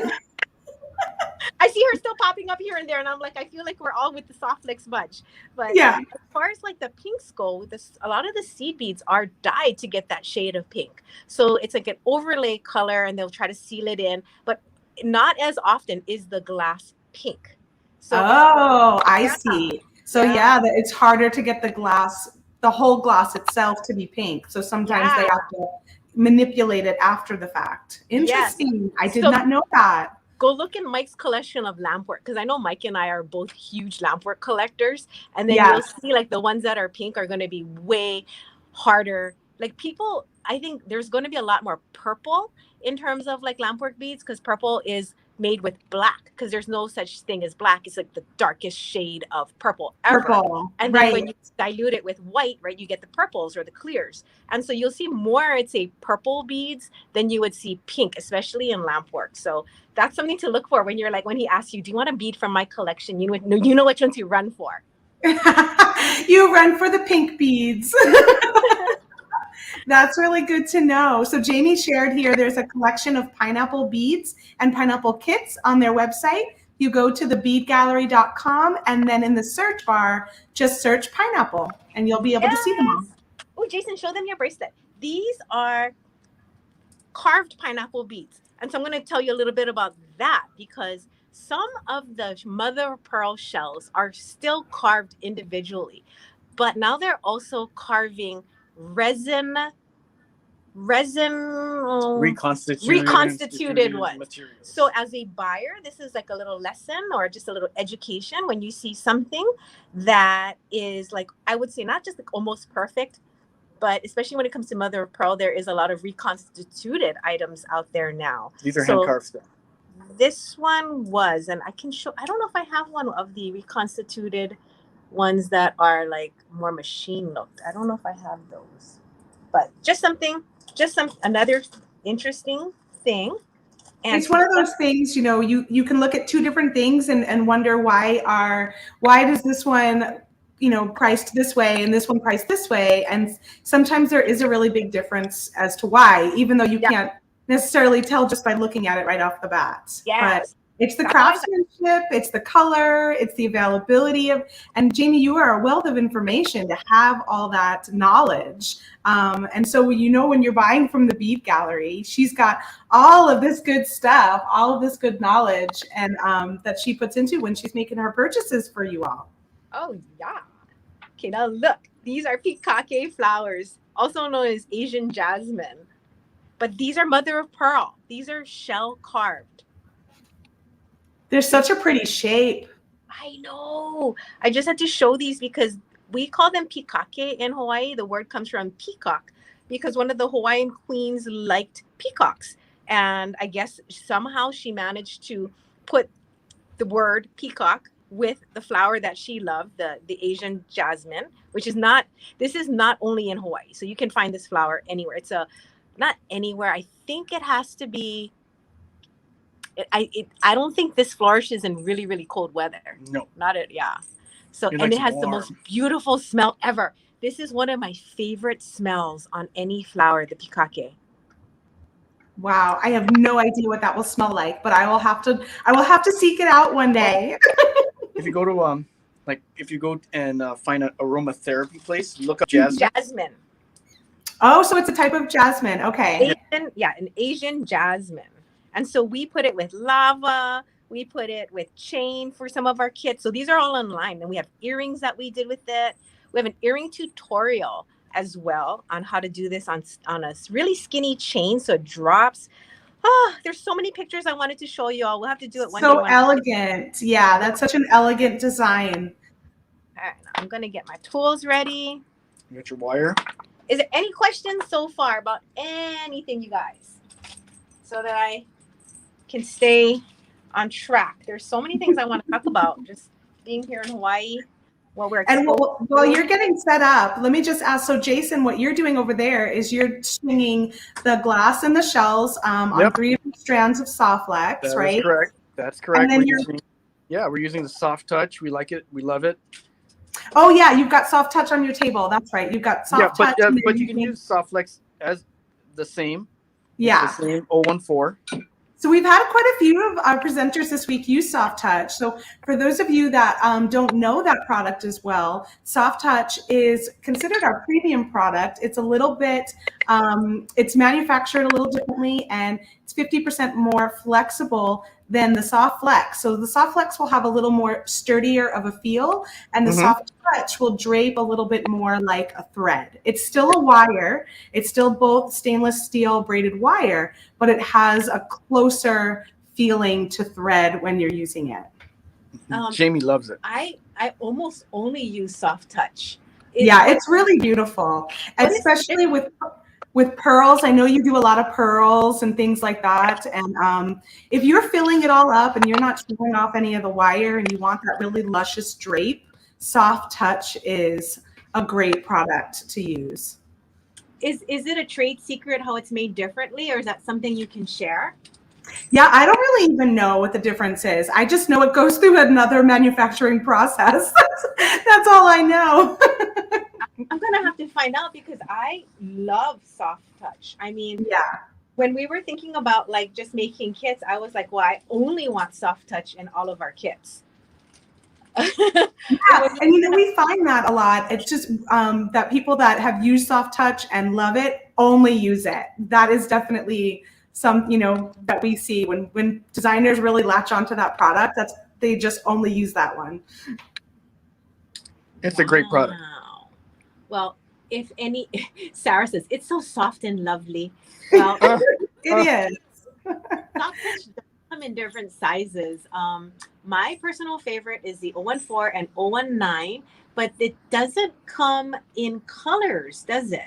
I see her still popping up here and there, and I'm like, I feel like we're all with the Soft Flicks bunch. But yeah, as far as like the pinks go, a lot of the seed beads are dyed to get that shade of pink. So it's like an overlay color, and they'll try to seal it in, but not as often is the glass pink. So I see. So it's harder to get the whole glass itself to be pink. So sometimes they have to manipulate it after the fact. Interesting. I did not know that. Go look in Mike's collection of lampwork, because I know Mike and I are both huge lampwork collectors, and then you'll see like the ones that are pink are going to be way harder. Like people, I think there's going to be a lot more purple in terms of like lampwork beads, because purple is made with black, because there's no such thing as black. It's like the darkest shade of purple ever. And then when you dilute it with white, right, you get the purples or the clears. And so you'll see more, I'd say, purple beads than you would see pink, especially in lampwork. So that's something to look for when you're like, when he asks you, do you want a bead from my collection? You know which ones you run for. You run for the pink beads. That's really good to know. So Jamie shared here, there's a collection of pineapple beads and pineapple kits on their website. You go to thebeadgallery.com, and then in the search bar, just search pineapple, and you'll be able to see them all. Oh, Jason, show them your bracelet. These are carved pineapple beads. And so I'm going to tell you a little bit about that, because some of the mother of pearl shells are still carved individually, but now they're also carving reconstituted ones. Materials. So as a buyer, this is like a little lesson or just a little education when you see something that is like, I would say not just like almost perfect, but especially when it comes to mother of pearl, there is a lot of reconstituted items out there now. These are hand carved stuff. This one was, and I can show, I don't know if I have one of the reconstituted ones that are like more machine looked. I don't know if I have those, but another interesting thing. And it's one of those things, you know, you can look at two different things and wonder why does this one, you know, priced this way and this one priced this way. And sometimes there is a really big difference as to why, even though you can't necessarily tell just by looking at it right off the bat. Yes. But it's the craftsmanship, it's the color, it's the availability of, and Jamie, you are a wealth of information to have all that knowledge. And so, you know, when you're buying from the Bead Gallery, she's got all of this good stuff, all of this good knowledge, and that she puts into when she's making her purchases for you all. Oh, yeah. Okay, now look, these are Pikachu Flowers also known as Asian Jasmine. But these are mother of pearl. These are shell carved. They're such a pretty shape. I know. I just had to show these because we call them pikake in Hawaii. The word comes from peacock because one of the Hawaiian queens liked peacocks. And I guess somehow she managed to put the word peacock with the flower that she loved, the Asian jasmine, which is not, this is not only in Hawaii. So you can find this flower anywhere. It's not anywhere. I think it has to be, I don't think this flourishes in really, really cold weather. No. Not it, yeah. So, It and likes it has the warm. most beautiful smell ever. This is one of my favorite smells on any flower, the pikake. Wow, I have no idea what that will smell like, but I will have to seek it out one day. If you go to if you go and find an aromatherapy place, look up jasmine. Jasmine. Oh, so it's a type of jasmine. Okay. Asian, yeah, an Asian jasmine. And so we put it with lava. We put it with chain for some of our kits. So these are all online. And we have earrings that we did with it. We have an earring tutorial as well on how to do this on a really skinny chain. So it drops. Oh, there's so many pictures I wanted to show you all. We'll have to do it one day. So elegant. Yeah, that's such an elegant design. All right, I'm going to get my tools ready. You got your wire. Is there any questions so far about anything, you guys? So that I can stay on track. There's so many things I want to talk about just being here in Hawaii. Well, and while you're getting set up, let me just ask. So, Jason, what you're doing over there is you're stringing the glass and the shells on 3 strands of soft flex, right? That's correct. That's correct. And then we're using the soft touch. We like it. We love it. Oh yeah, you've got soft touch on your table. That's right. You've got soft touch. But you can use soft flex as the same. Yeah. It's the same 014. So we've had quite a few of our presenters this week use Soft Touch. So for those of you that don't know that product as well, Soft Touch is considered our premium product. It's a little bit, it's manufactured a little differently, and it's 50% more flexible than the Soft Flex. So the Soft Flex will have a little more sturdier of a feel, and the Soft Touch will drape a little bit more like a thread. It's still a wire. It's still both stainless steel braided wire, but it has a closer feeling to thread when you're using it. Jamie loves it. I almost only use Soft Touch. It's really beautiful, especially with pearls. I know you do a lot of pearls and things like that. And if you're filling it all up and you're not showing off any of the wire and you want that really luscious drape, Soft Touch is a great product to use. Is it a trade secret how it's made differently, or is that something you can share? Yeah, I don't really even know what the difference is. I just know it goes through another manufacturing process. That's all I know. I'm going to have to find out because I love Soft Touch. I mean, when we were thinking about like just making kits, I was like, well, I only want Soft Touch in all of our kits. And we find that a lot. It's just that people that have used Soft Touch and love it only use it. That is definitely some, that we see when designers really latch onto that product. They just only use that one. It's a great product. Well, if any, Sarah says it's so soft and lovely. Well, it is. Soft Touch does come in different sizes. My personal favorite is the 014 and 019, but it doesn't come in colors, does it?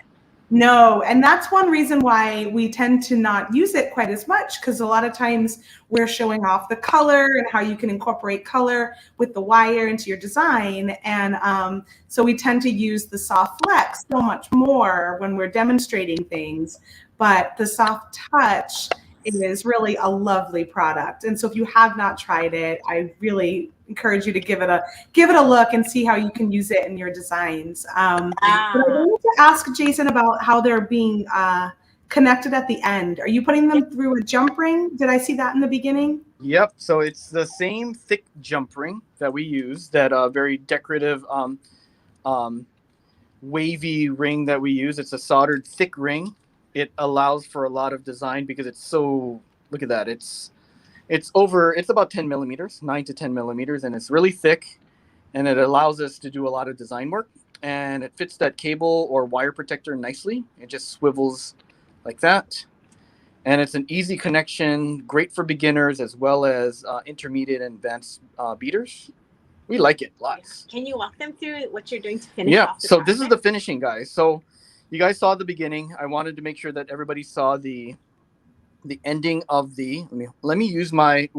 No, and that's one reason why we tend to not use it quite as much, because a lot of times we're showing off the color and how you can incorporate color with the wire into your design. And so we tend to use the Soft Flex so much more when we're demonstrating things. But the Soft Touch is really a lovely product. And so if you have not tried it, I really encourage you to give it a look and see how you can use it in your designs. But I wanted to ask Jason about how they're being connected at the end. Are you putting them through a jump ring? Did I see that in the beginning? Yep. So it's the same thick jump ring that we use, that very decorative wavy ring that we use. It's a soldered thick ring. It allows for a lot of design because it's so, look at that. It's about 10 millimeters, 9 to 10 millimeters, and it's really thick, and it allows us to do a lot of design work. and it fits that cable or wire protector nicely. It just swivels like that. And it's an easy connection, great for beginners as well as intermediate and advanced beaters. We like it lots. Can you walk them through what you're doing to finish Yeah, off the so this is project? the finishing, guys. So you guys saw the beginning. I wanted to make sure that everybody saw the ending of the, let me use my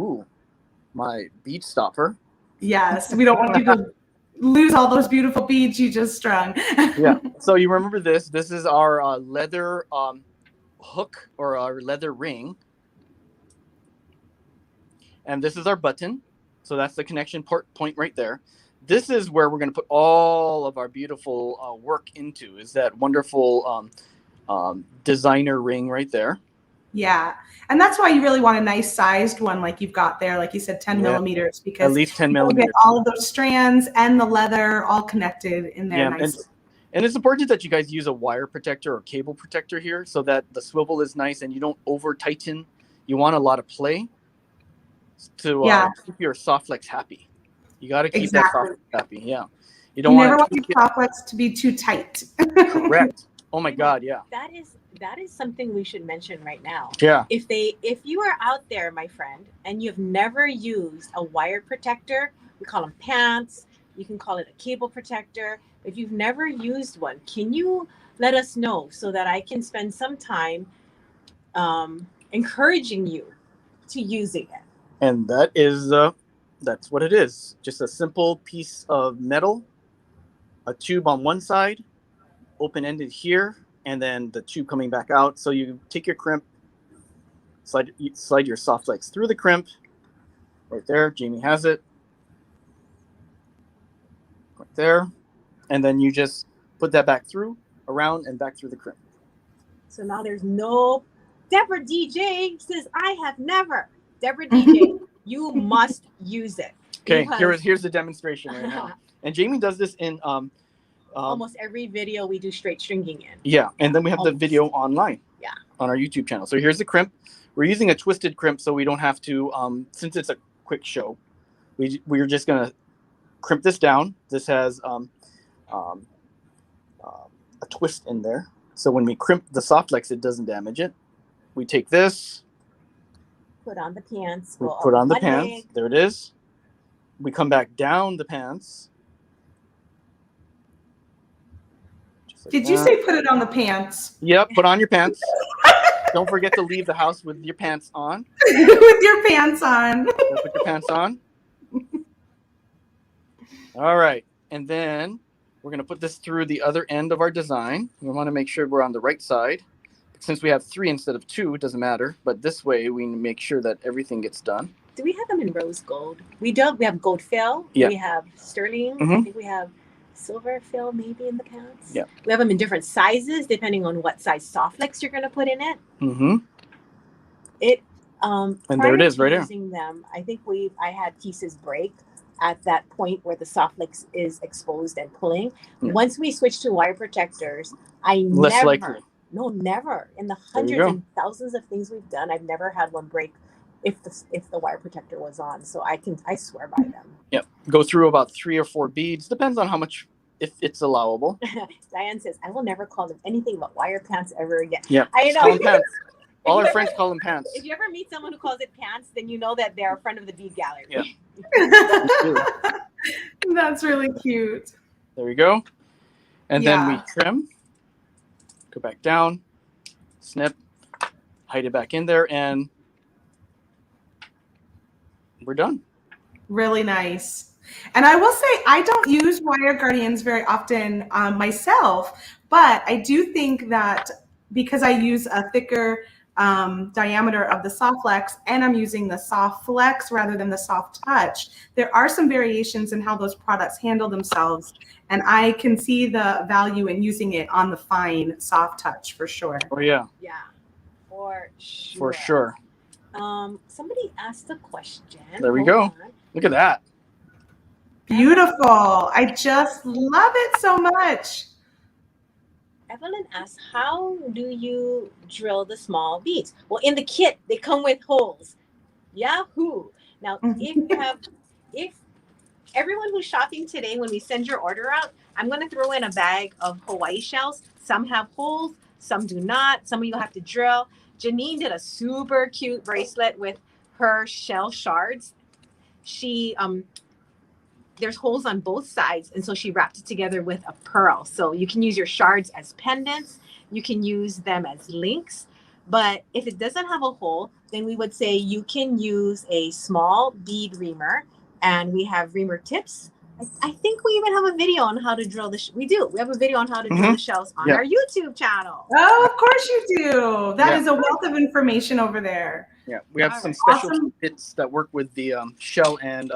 bead stopper. Yes, we don't want you to lose all those beautiful beads you just strung. Yeah, so you remember this. This is our leather hook or our leather ring. And this is our button. So that's the connection point right there. This is where we're going to put all of our beautiful work into, is that wonderful designer ring right there. Yeah, and that's why you really want a nice sized one like you've got there, like you said, 10 millimeters, because at least 10 you'll millimeters. get all of those strands and the leather all connected in there nicely. And it's important that you guys use a wire protector or cable protector here so that the swivel is nice and you don't over tighten. You want a lot of play to keep your soft flex happy. You got to keep that soft flex happy. Yeah. You don't never want your soft flex to be too tight. Correct. Oh my God. Yeah. That is something we should mention right now. Yeah. If you are out there, my friend, and you've never used a wire protector, we call them pants. You can call it a cable protector. If you've never used one, can you let us know so that I can spend some time encouraging you to using it? And that's what it is. Just a simple piece of metal, a tube on one side, open-ended here, and then the tube coming back out. So you take your crimp, slide your soft flex through the crimp, right there. Jamie has it, right there, and then you just put that back through, around, and back through the crimp. So now there's no Deborah DJ says I have never. Deborah DJ, you must use it. Okay, here's the demonstration right now. And Jamie does this in almost every video we do straight stringing in. Yeah, and then we have the video online. Yeah. On our YouTube channel. So here's the crimp. We're using a twisted crimp so we don't have to, since it's a quick show, we're just gonna crimp this down. This has a twist in there. So when we crimp the soft flex, it doesn't damage it. We take this. Put on the pants. We put on the pants. There it is. We come back down the pants. Like Did you say put it on the pants? Yep, put on your pants. Don't forget to leave the house with your pants on. With your pants on. Put your pants on. All right, and then we're going to put this through the other end of our design. We want to make sure we're on the right side. Since we have 3 instead of 2, it doesn't matter. But this way, we make sure that everything gets done. Do we have them in rose gold? We have gold fill. Yeah. We have sterling. Mm-hmm. I think we have silver fill maybe in the pants. Yeah. We have them in different sizes depending on what size soft flex you're going to put in it. Mm-hmm. And there it is right here. Using them, I think I had pieces break at that point where the soft flex is exposed and pulling. Yeah. Once we switch to wire protectors, less likely. No, never. In the hundreds and thousands of things we've done, I've never had one break if the wire protector was on. So I swear by them. Yep. Go through about 3 or 4 beads. Depends on how much, if it's allowable. Diane says, I will never call them anything but wire pants ever again. Yeah. I know. Call them pants. All our friends call them pants. If you ever meet someone who calls it pants, then you know that they're a friend of the bead gallery. Yeah. That's really cute. There we go. And then we trim. Go back down, snip, hide it back in there, and we're done. Really nice. And I will say, I don't use wire guardians very often myself, but I do think that because I use a thicker diameter of the soft flex and I'm using the soft flex rather than the soft touch, there are some variations in how those products handle themselves. And I can see the value in using it on the fine soft touch for sure. Oh, yeah. Yeah, for sure. For sure. Somebody asked a question. There we go. Look at that. Beautiful. I just love it so much. Evelyn asks, how do you drill the small beads? Well, in the kit, they come with holes. Yahoo! Now, if everyone who's shopping today, when we send your order out, I'm going to throw in a bag of Hawaii shells. Some have holes, some do not. Some of you have to drill. Janine did a super cute bracelet with her shell shards. She there's holes on both sides, and so she wrapped it together with a pearl. So you can use your shards as pendants. You can use them as links. But if it doesn't have a hole, then we would say you can use a small bead reamer, and we have reamer tips. I think we even have a video on how to drill the we do. We have a video on how to drill the shells on our YouTube channel. Oh, of course you do. That is a wealth of information over there. Yeah, we have some special kits that work with the shell and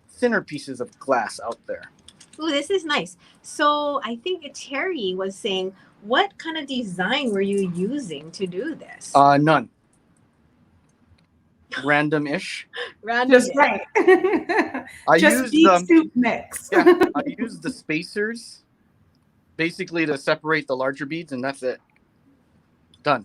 thinner pieces of glass out there. Oh, this is nice. So I think Terry was saying, what kind of design were you using to do this? None. Random-ish. Random. Just right. I just used soup mix. Yeah, I used the spacers basically to separate the larger beads, and that's it. Done.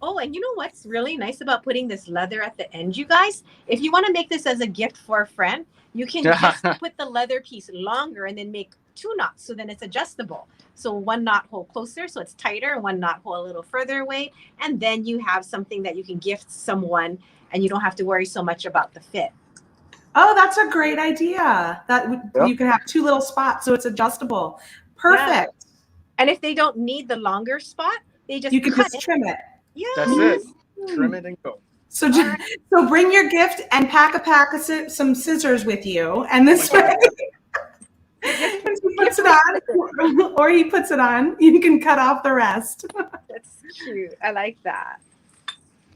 Oh, and you know what's really nice about putting this leather at the end, you guys? If you want to make this as a gift for a friend, you can just put the leather piece longer and then make 2 knots, so then it's adjustable. So 1 knot hole closer, so it's tighter, 1 knot hole a little further away, and then you have something that you can gift someone, and you don't have to worry so much about the fit. Oh, that's a great idea. That you can have 2 little spots, so it's adjustable. Perfect. Yeah. And if they don't need the longer spot, they just trim it. Yeah, that's it. Trim it and go. So so bring your gift and pack some scissors with you, and this way. When he puts it on, or he puts it on, you can cut off the rest. That's cute. I like that.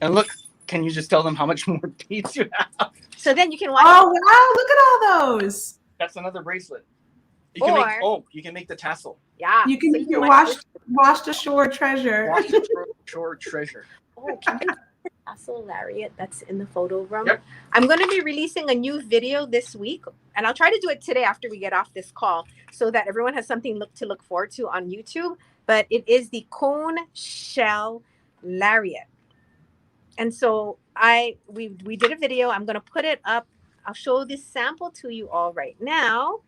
And look, can you just tell them how much more beads you have? So then you can watch. Oh wow! Look at all those. That's another bracelet. You can make, you can make the tassel. Yeah. You can make your washed ashore treasure. Washed ashore treasure. Oh, can you the tassel lariat that's in the photo room? Yep. I'm going to be releasing a new video this week, and I'll try to do it today after we get off this call, so that everyone has something to look forward to on YouTube. But it is the cone shell lariat, and so we did a video. I'm going to put it up. I'll show this sample to you all right now.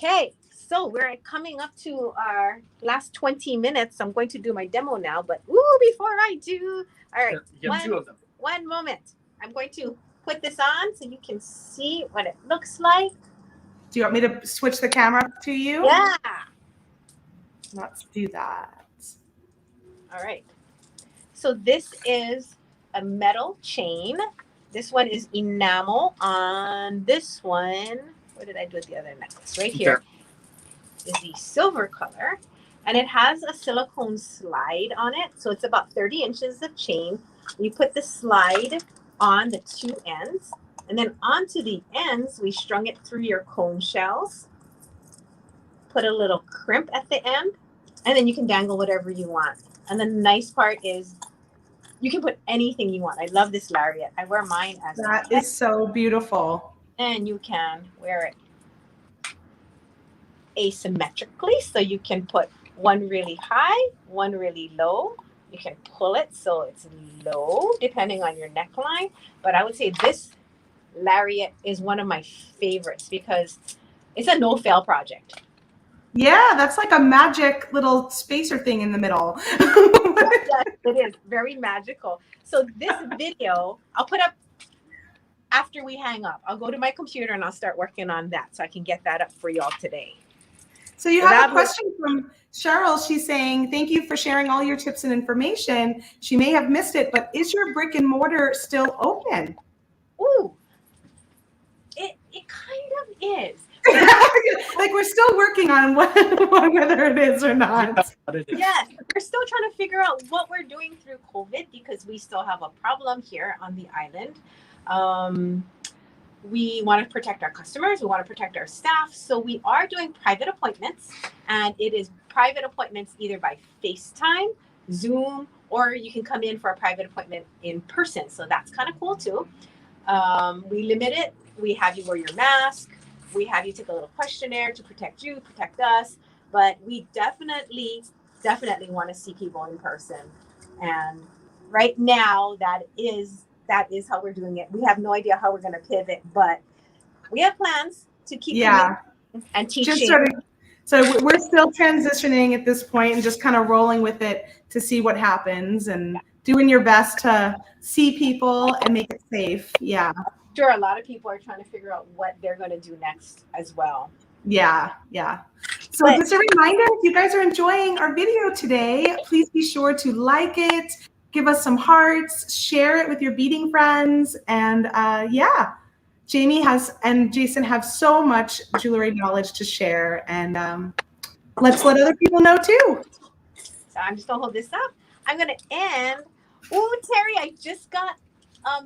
Okay, so we're coming up to our last 20 minutes. I'm going to do my demo now, but before I do, all right, you have 2 of them. One moment. I'm going to put this on so you can see what it looks like. Do you want me to switch the camera to you? Yeah. Let's do that. All right. So this is a metal chain. This one is enamel. On this one, what did I do with the other necklace? Right here is the silver color, and it has a silicone slide on it. So it's about 30 inches of chain. You put the slide on the 2 ends, and then onto the ends, we strung it through your cone shells. Put a little crimp at the end, and then you can dangle whatever you want. And the nice part is you can put anything you want. I love this lariat. I wear mine as that is so beautiful. And you can wear it asymmetrically, so you can put one really high, one really low. You can pull it so it's low depending on your neckline. But I would say this lariat is one of my favorites because it's a no-fail project. Yeah, that's like a magic little spacer thing in the middle. Yes, it is very magical. So this video I'll put up after we hang up. I'll go to my computer and I'll start working on that so I can get that up for y'all today. So you have a question from Cheryl. She's saying, thank you for sharing all your tips and information. She may have missed it, but is your brick and mortar still open? Ooh, it kind of is. Like we're still working on whether it is or not. Yes, we're still trying to figure out what we're doing through COVID because we still have a problem here on the island. We want to protect our customers. We want to protect our staff. So we are doing private appointments, and it is private appointments either by FaceTime, Zoom, or you can come in for a private appointment in person. So that's kind of cool too. We limit it. We have you wear your mask. We have you take a little questionnaire to protect you, protect us. But we definitely want to see people in person. And right now, that is how we're doing it. We have no idea how we're going to pivot, but we have plans to keep Yeah. and Just teaching. sort of, so we're still transitioning at this point and just kind of rolling with it to see what happens and doing your best to see people and make it safe. Yeah. Sure, a lot of people are trying to figure out what they're going to do next as well. Yeah. So just a reminder, if you guys are enjoying our video today, please be sure to like it, give us some hearts, share it with your beading friends, and yeah. Jamie and Jason have so much jewelry knowledge to share, and let's let other people know too. So I'm just gonna hold this up. I'm gonna end. Oh, Terry, I just got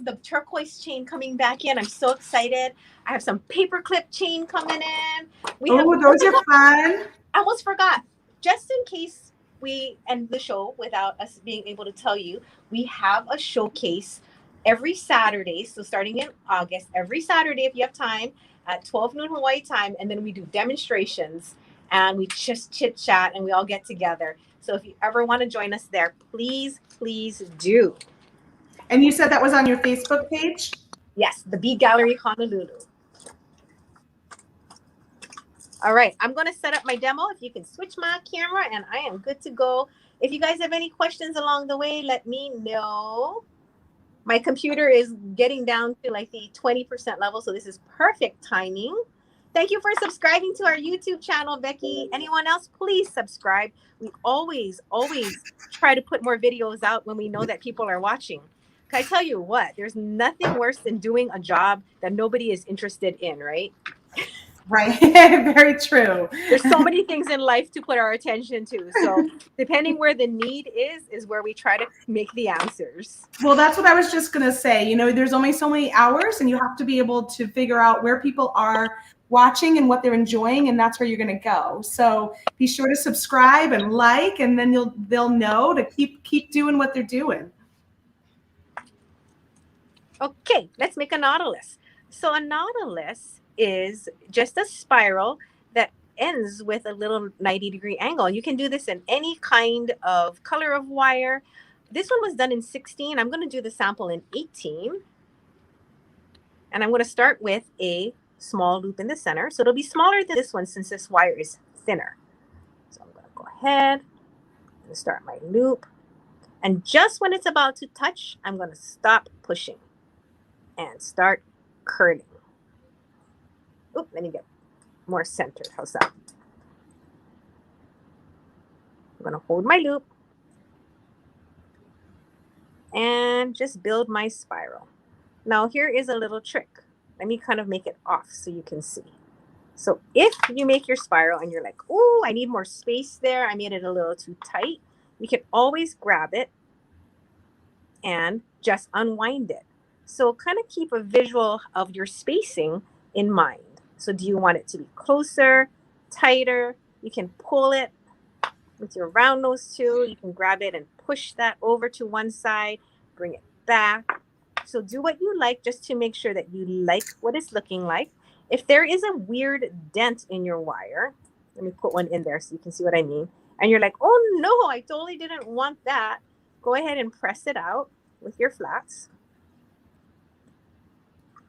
the turquoise chain coming back in. I'm so excited. I have some paperclip chain coming in. Those are fun. I almost forgot. Just in case we end the show without us being able to tell you, we have a showcase every Saturday. So starting in August, every Saturday, if you have time, at 12 noon Hawaii time, and then we do demonstrations and we just chit chat and we all get together. So if you ever want to join us there, please do. And you said that was on your Facebook page? Yes, the Bead Gallery Honolulu. All right, I'm going to set up my demo. If you can switch my camera, and I am good to go. If you guys have any questions along the way, let me know. My computer is getting down to like the 20% level, so this is perfect timing. Thank you for subscribing to our YouTube channel, Becky. Anyone else, please subscribe. We always try to put more videos out when we know that people are watching. Can I tell you what? There's nothing worse than doing a job that nobody is interested in, right? Right. Very true. There's so many things in life to put our attention to. So depending where the need is where we try to make the answers. Well, that's what I was just going to say. You know, there's only so many hours and you have to be able to figure out where people are watching and what they're enjoying, and that's where you're going to go. So be sure to subscribe and like, and then they'll know to keep doing what they're doing. Okay, let's make a Nautilus. So a Nautilus is just a spiral that ends with a little 90-degree angle. You can do this in any kind of color of wire. This one was done in 16. I'm going to do the sample in 18. And I'm going to start with a small loop in the center. So it'll be smaller than this one since this wire is thinner. So I'm going to go ahead and start my loop. And just when it's about to touch, I'm going to stop pushing and start curling. Oop, let me get more centered. How's that? I'm going to hold my loop and just build my spiral. Now here is a little trick. Let me kind of make it off so you can see. So if you make your spiral and you're like, oh, I need more space there, I made it a little too tight, you can always grab it and just unwind it. So kind of keep a visual of your spacing in mind. So do you want it to be closer, tighter? You can pull it with your round nose tool. You can grab it and push that over to one side, bring it back. So do what you like just to make sure that you like what it's looking like. If there is a weird dent in your wire, let me put one in there so you can see what I mean. And you're like, oh no, I totally didn't want that. Go ahead and press it out with your flats.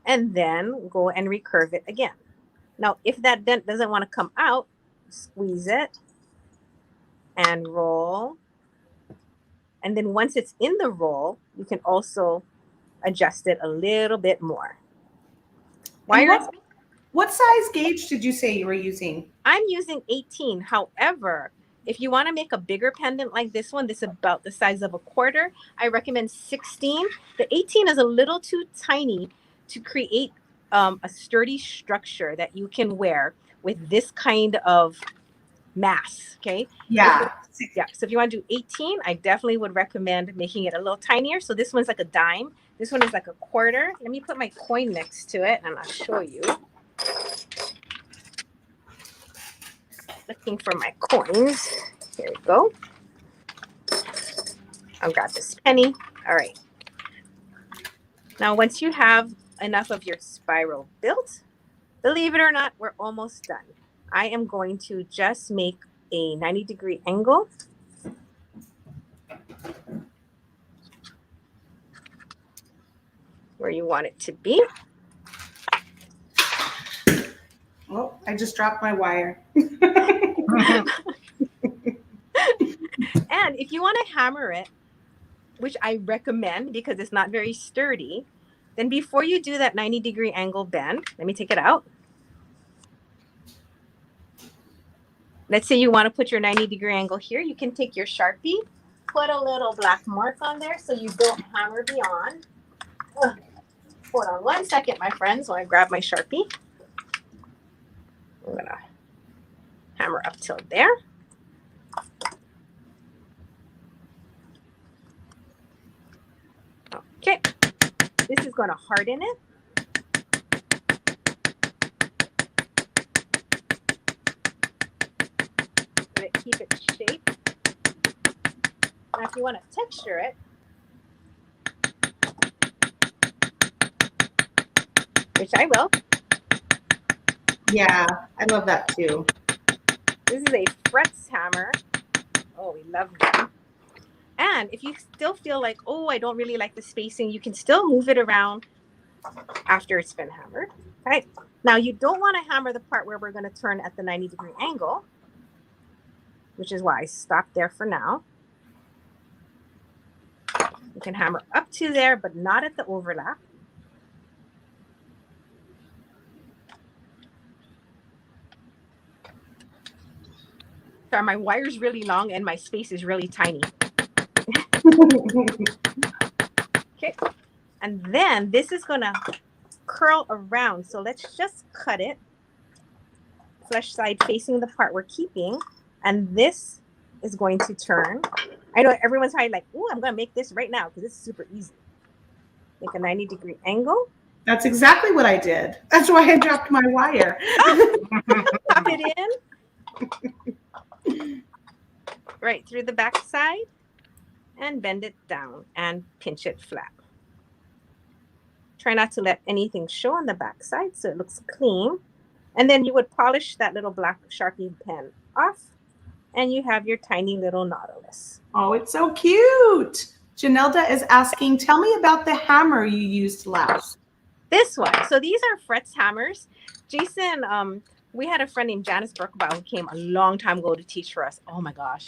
And then go and recurve it again. Now, if that dent doesn't want to come out, squeeze it and roll. And then once it's in the roll, you can also adjust it a little bit more. What size gauge did you say you were using? I'm using 18. However, if you want to make a bigger pendant like this one, this is about the size of a quarter, I recommend 16. The 18 is a little too tiny to create a sturdy structure that you can wear with this kind of mass, okay? Yeah. So if you want to do 18, I definitely would recommend making it a little tinier. So this one's like a dime. This one is like a quarter. Let me put my coin next to it and I'll show you. Looking for my coins. Here we go. I'll grab this penny. All right. Now, once you have enough of your spiral built, believe it or not, we're almost done. I am going to just make a 90-degree angle. Where you want it to be. Oh, I just dropped my wire. And if you want to hammer it, which I recommend because it's not very sturdy, then before you do that 90-degree angle bend, let me take it out. Let's say you want to put your 90-degree angle here. You can take your Sharpie, put a little black mark on there so you don't hammer beyond. Hold on 1 second, my friends, while I grab my Sharpie. I'm going to hammer up till there. Okay, this is going to harden it. Let it keep its shape. Now, if you want to texture it, which I will. Yeah, I love that too. This is a frets hammer. Oh, we love them. And if you still feel like, oh, I don't really like the spacing, you can still move it around after it's been hammered. Right. Now, you don't want to hammer the part where we're going to turn at the 90-degree angle, which is why I stopped there for now. You can hammer up to there, but not at the overlap. Sorry, my wire's really long and my space is really tiny. Okay, and then this is gonna curl around. So let's just cut it flesh side facing the part we're keeping, and this is going to turn. I know everyone's probably like, "Oh, I'm gonna make this right now because it's super easy." Make a 90-degree angle. That's exactly what I did. That's why I dropped my wire. Pop it in right through the back side. And bend it down and pinch it flat. Try not to let anything show on the back side so it looks clean. And then you would polish that little black Sharpie pen off, and you have your tiny little Nautilus. Oh, it's so cute. Janelda is asking, tell me about the hammer you used last. This one. So these are frets hammers. Jason, we had a friend named Janice Berkbaum who came a long time ago to teach for us. Oh my gosh.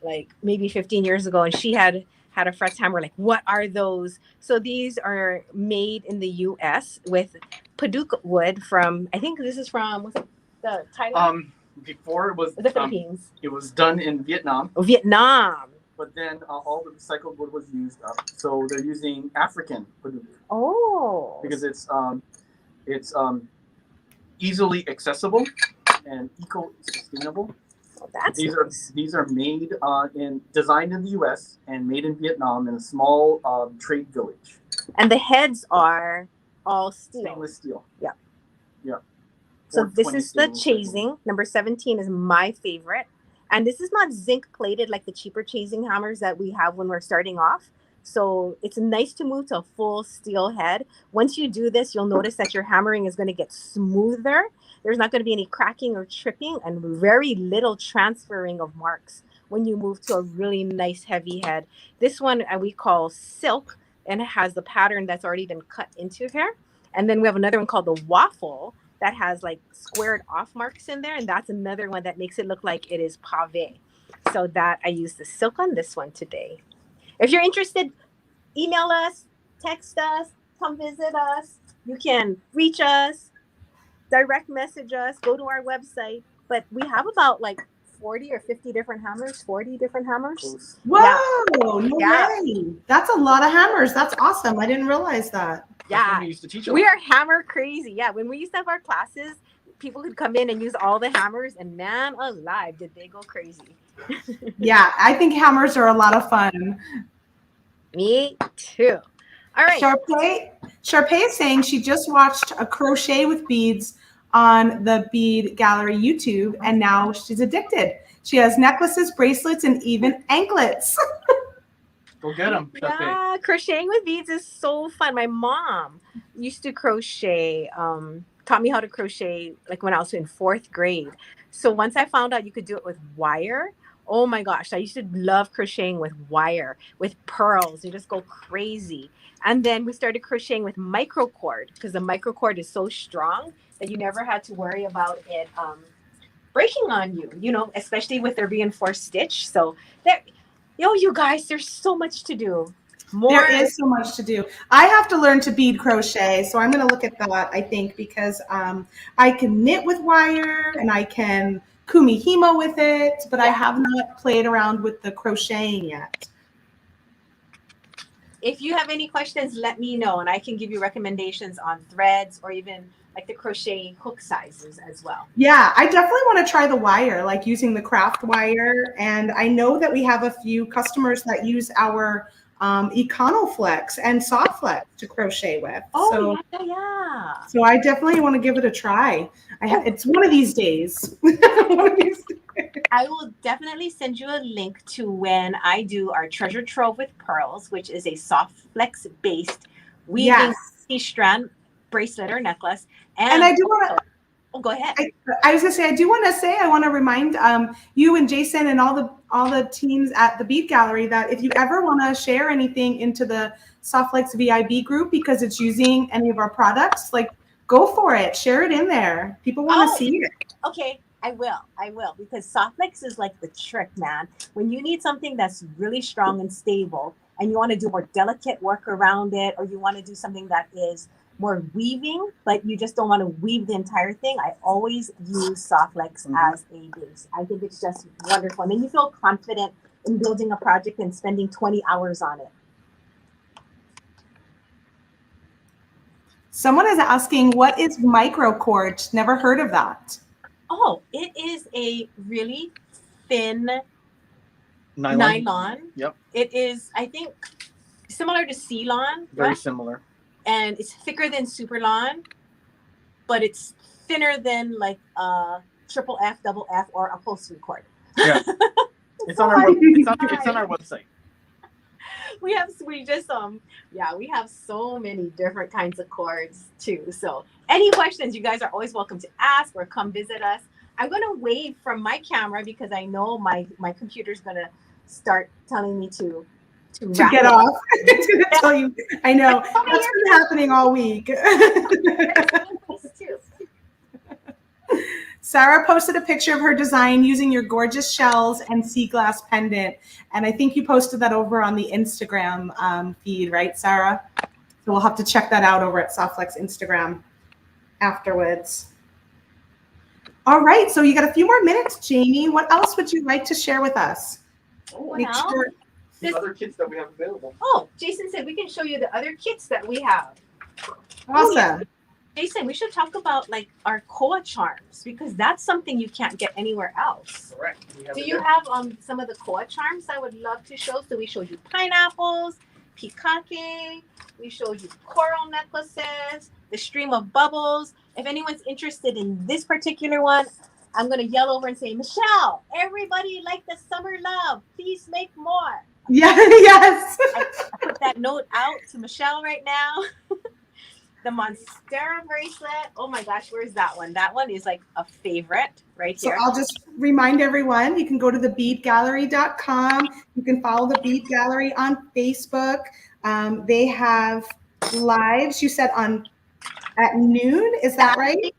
Like maybe 15 years ago, and she had a frets hammer. Like, what are those? So these are made in the U.S. with Paducah wood from, I think this is from, was it the Thailand? Before it was the Philippines. It was done in Vietnam. Oh, Vietnam. But then all the recycled wood was used up, so they're using African Paducah. Oh. Because it's easily accessible and eco-sustainable. That's these are made designed in the U.S. and made in Vietnam in a small trade village. And the heads are all steel. Stainless steel. Yeah. Yeah. So this is the chasing. Number 17 is my favorite. And this is not zinc plated like the cheaper chasing hammers that we have when we're starting off. So it's nice to move to a full steel head. Once you do this, you'll notice that your hammering is going to get smoother. There's not going to be any cracking or tripping, and very little transferring of marks when you move to a really nice heavy head. This one we call silk, and it has the pattern that's already been cut into here. And then we have another one called the waffle that has like squared off marks in there. And that's another one that makes it look like it is pave. So that I use the silk on this one today. If you're interested, email us, text us, come visit us. You can reach us, direct message us, go to our website. But we have about like 40 or 50 different hammers, 40 different hammers. Whoa, yeah. No way. That's a lot of hammers. That's awesome. I didn't realize that. Yeah, we used to teach we are hammer crazy. Yeah, when we used to have our classes, people could come in and use all the hammers, and man alive, did they go crazy. Yeah, I think hammers are a lot of fun. Me too. All right. Sharpay is saying she just watched a crochet with beads on the Bead Gallery YouTube, and now she's addicted. She has necklaces, bracelets, and even anklets. Go get them. Yeah, crocheting with beads is so fun. My mom used to crochet, taught me how to crochet like when I was in 4th grade. So once I found out you could do it with wire, oh my gosh, I used to love crocheting with wire, with pearls. You just go crazy. And then we started crocheting with microcord because the microcord is so strong that you never had to worry about it breaking on you, you know, especially with there being 4 stitch. So there, you guys, there's so much to do. There is so much to do. I have to learn to bead crochet, so I'm going to look at that, I think, because I can knit with wire and I can kumihimo with it, but I have not played around with the crocheting yet. If you have any questions, let me know, and I can give you recommendations on threads or even like the crochet hook sizes as well. Yeah, I definitely want to try the wire, like using the craft wire. And I know that we have a few customers that use our Econoflex and Softflex to crochet with. Oh, yeah. So I definitely want to give it a try. It's one of these days. One of these days. I will definitely send you a link to when I do our treasure trove with pearls, which is a Softflex based weaving strand bracelet or necklace. And I do want to. Oh, go ahead. I was gonna say, I want to remind you and Jason and all the teams at the Bead Gallery that if you ever want to share anything into the Softflex VIB group because it's using any of our products, like go for it, share it in there. People want to see it. Okay, I will because Softflex is like the trick, man. When you need something that's really strong and stable, and you want to do more delicate work around it, or you want to do something that is more weaving, but you just don't want to weave the entire thing, I always use Softflex as a base. I think it's just wonderful. And then you feel confident in building a project and spending 20 hours on it. Someone is asking, what is microcord? Never heard of that. Oh, it is a really thin nylon. Yep. It is, I think, similar to Ceylon. Very similar. And it's thicker than Superlon, but it's thinner than like triple F, double F, or upholstery cord. Yeah, it's on our website. We have so many different kinds of cords too. So any questions, you guys are always welcome to ask or come visit us. I'm gonna wave from my camera because I know my computer's gonna start telling me to get off. It's going to tell you. I know. That's been happening all week. Sarah posted a picture of her design using your gorgeous shells and sea glass pendant. And I think you posted that over on the Instagram feed, right, Sarah? So we'll have to check that out over at Softflex Instagram afterwards. All right. So you got a few more minutes, Jamie. What else would you like to share with us? The other kits that we have available. Oh, Jason said we can show you the other kits that we have. Awesome. Yeah. Jason, we should talk about like our Koa Charms because that's something you can't get anywhere else. Correct. Do you have some of the Koa Charms I would love to show? So we showed you pineapples, pikake, we showed you coral necklaces, the stream of bubbles. If anyone's interested in this particular one, I'm going to yell over and say, Michelle, everybody like the summer love. Please make more. Yeah, yes. I put that note out to Michelle right now. The Monstera bracelet. Oh my gosh, where's that one? That one is like a favorite right here. So I'll just remind everyone, you can go to thebeadgallery.com. You can follow the Bead Gallery on Facebook. They have lives, you said, at noon. Is that right?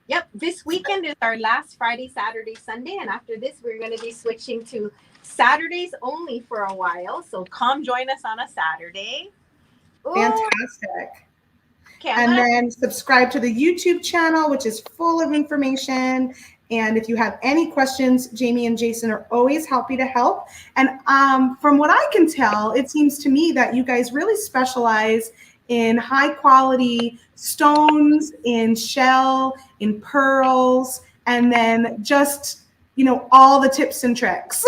Yep. This weekend is our last Friday, Saturday, Sunday. And after this, we're going to be switching to Saturdays only for a while. So come join us on a Saturday. Ooh. Fantastic. And then subscribe to the YouTube channel, which is full of information. And if you have any questions, Jamie and Jason are always happy to help. And from what I can tell, it seems to me that you guys really specialize in high quality stones, in shell, in pearls, and then just, all the tips and tricks.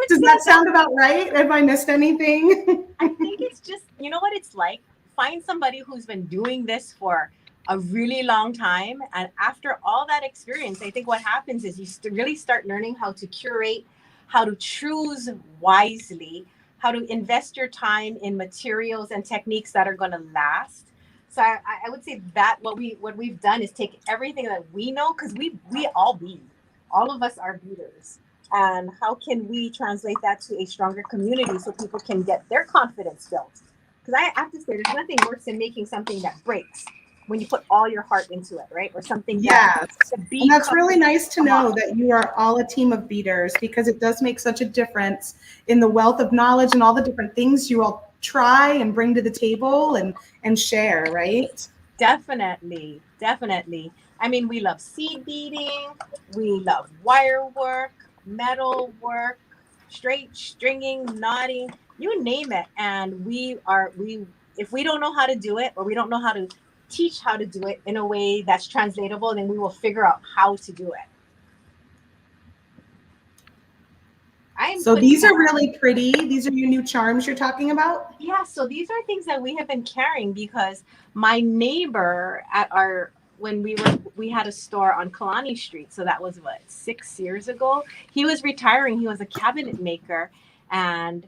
Does that sound about right? Have I missed anything? I think it's just, you know what it's like? Find somebody who's been doing this for a really long time. And after all that experience, I think what happens is you really start learning how to curate, how to choose wisely, how to invest your time in materials and techniques that are going to last. So I would say that what we've done is take everything that we know, because we all bead. All of us are beaders. And how can we translate that to a stronger community so people can get their confidence built? Because I have to say, there's nothing worse than making something that breaks. when you put all your heart into it, right? Or something that Yes. the bead And that's comes really nice to know off. that you are all a team of beaders, because it does make such a difference in the wealth of knowledge and all the different things you all try and bring to the table and share, right? Definitely, definitely. I mean, we love seed beading, we love wire work, metal work, straight stringing, knotting, you name it. And we if we don't know how to do it, or we don't know how to teach how to do it in a way that's translatable, then we will figure out how to do it. I'm So putting these that. are really pretty. These are your new charms you're talking about? Yeah, so these are things that we have been carrying because my neighbor at our when we had a store on Kalani Street, so that was what, 6 years ago. He was retiring. He was a cabinet maker, and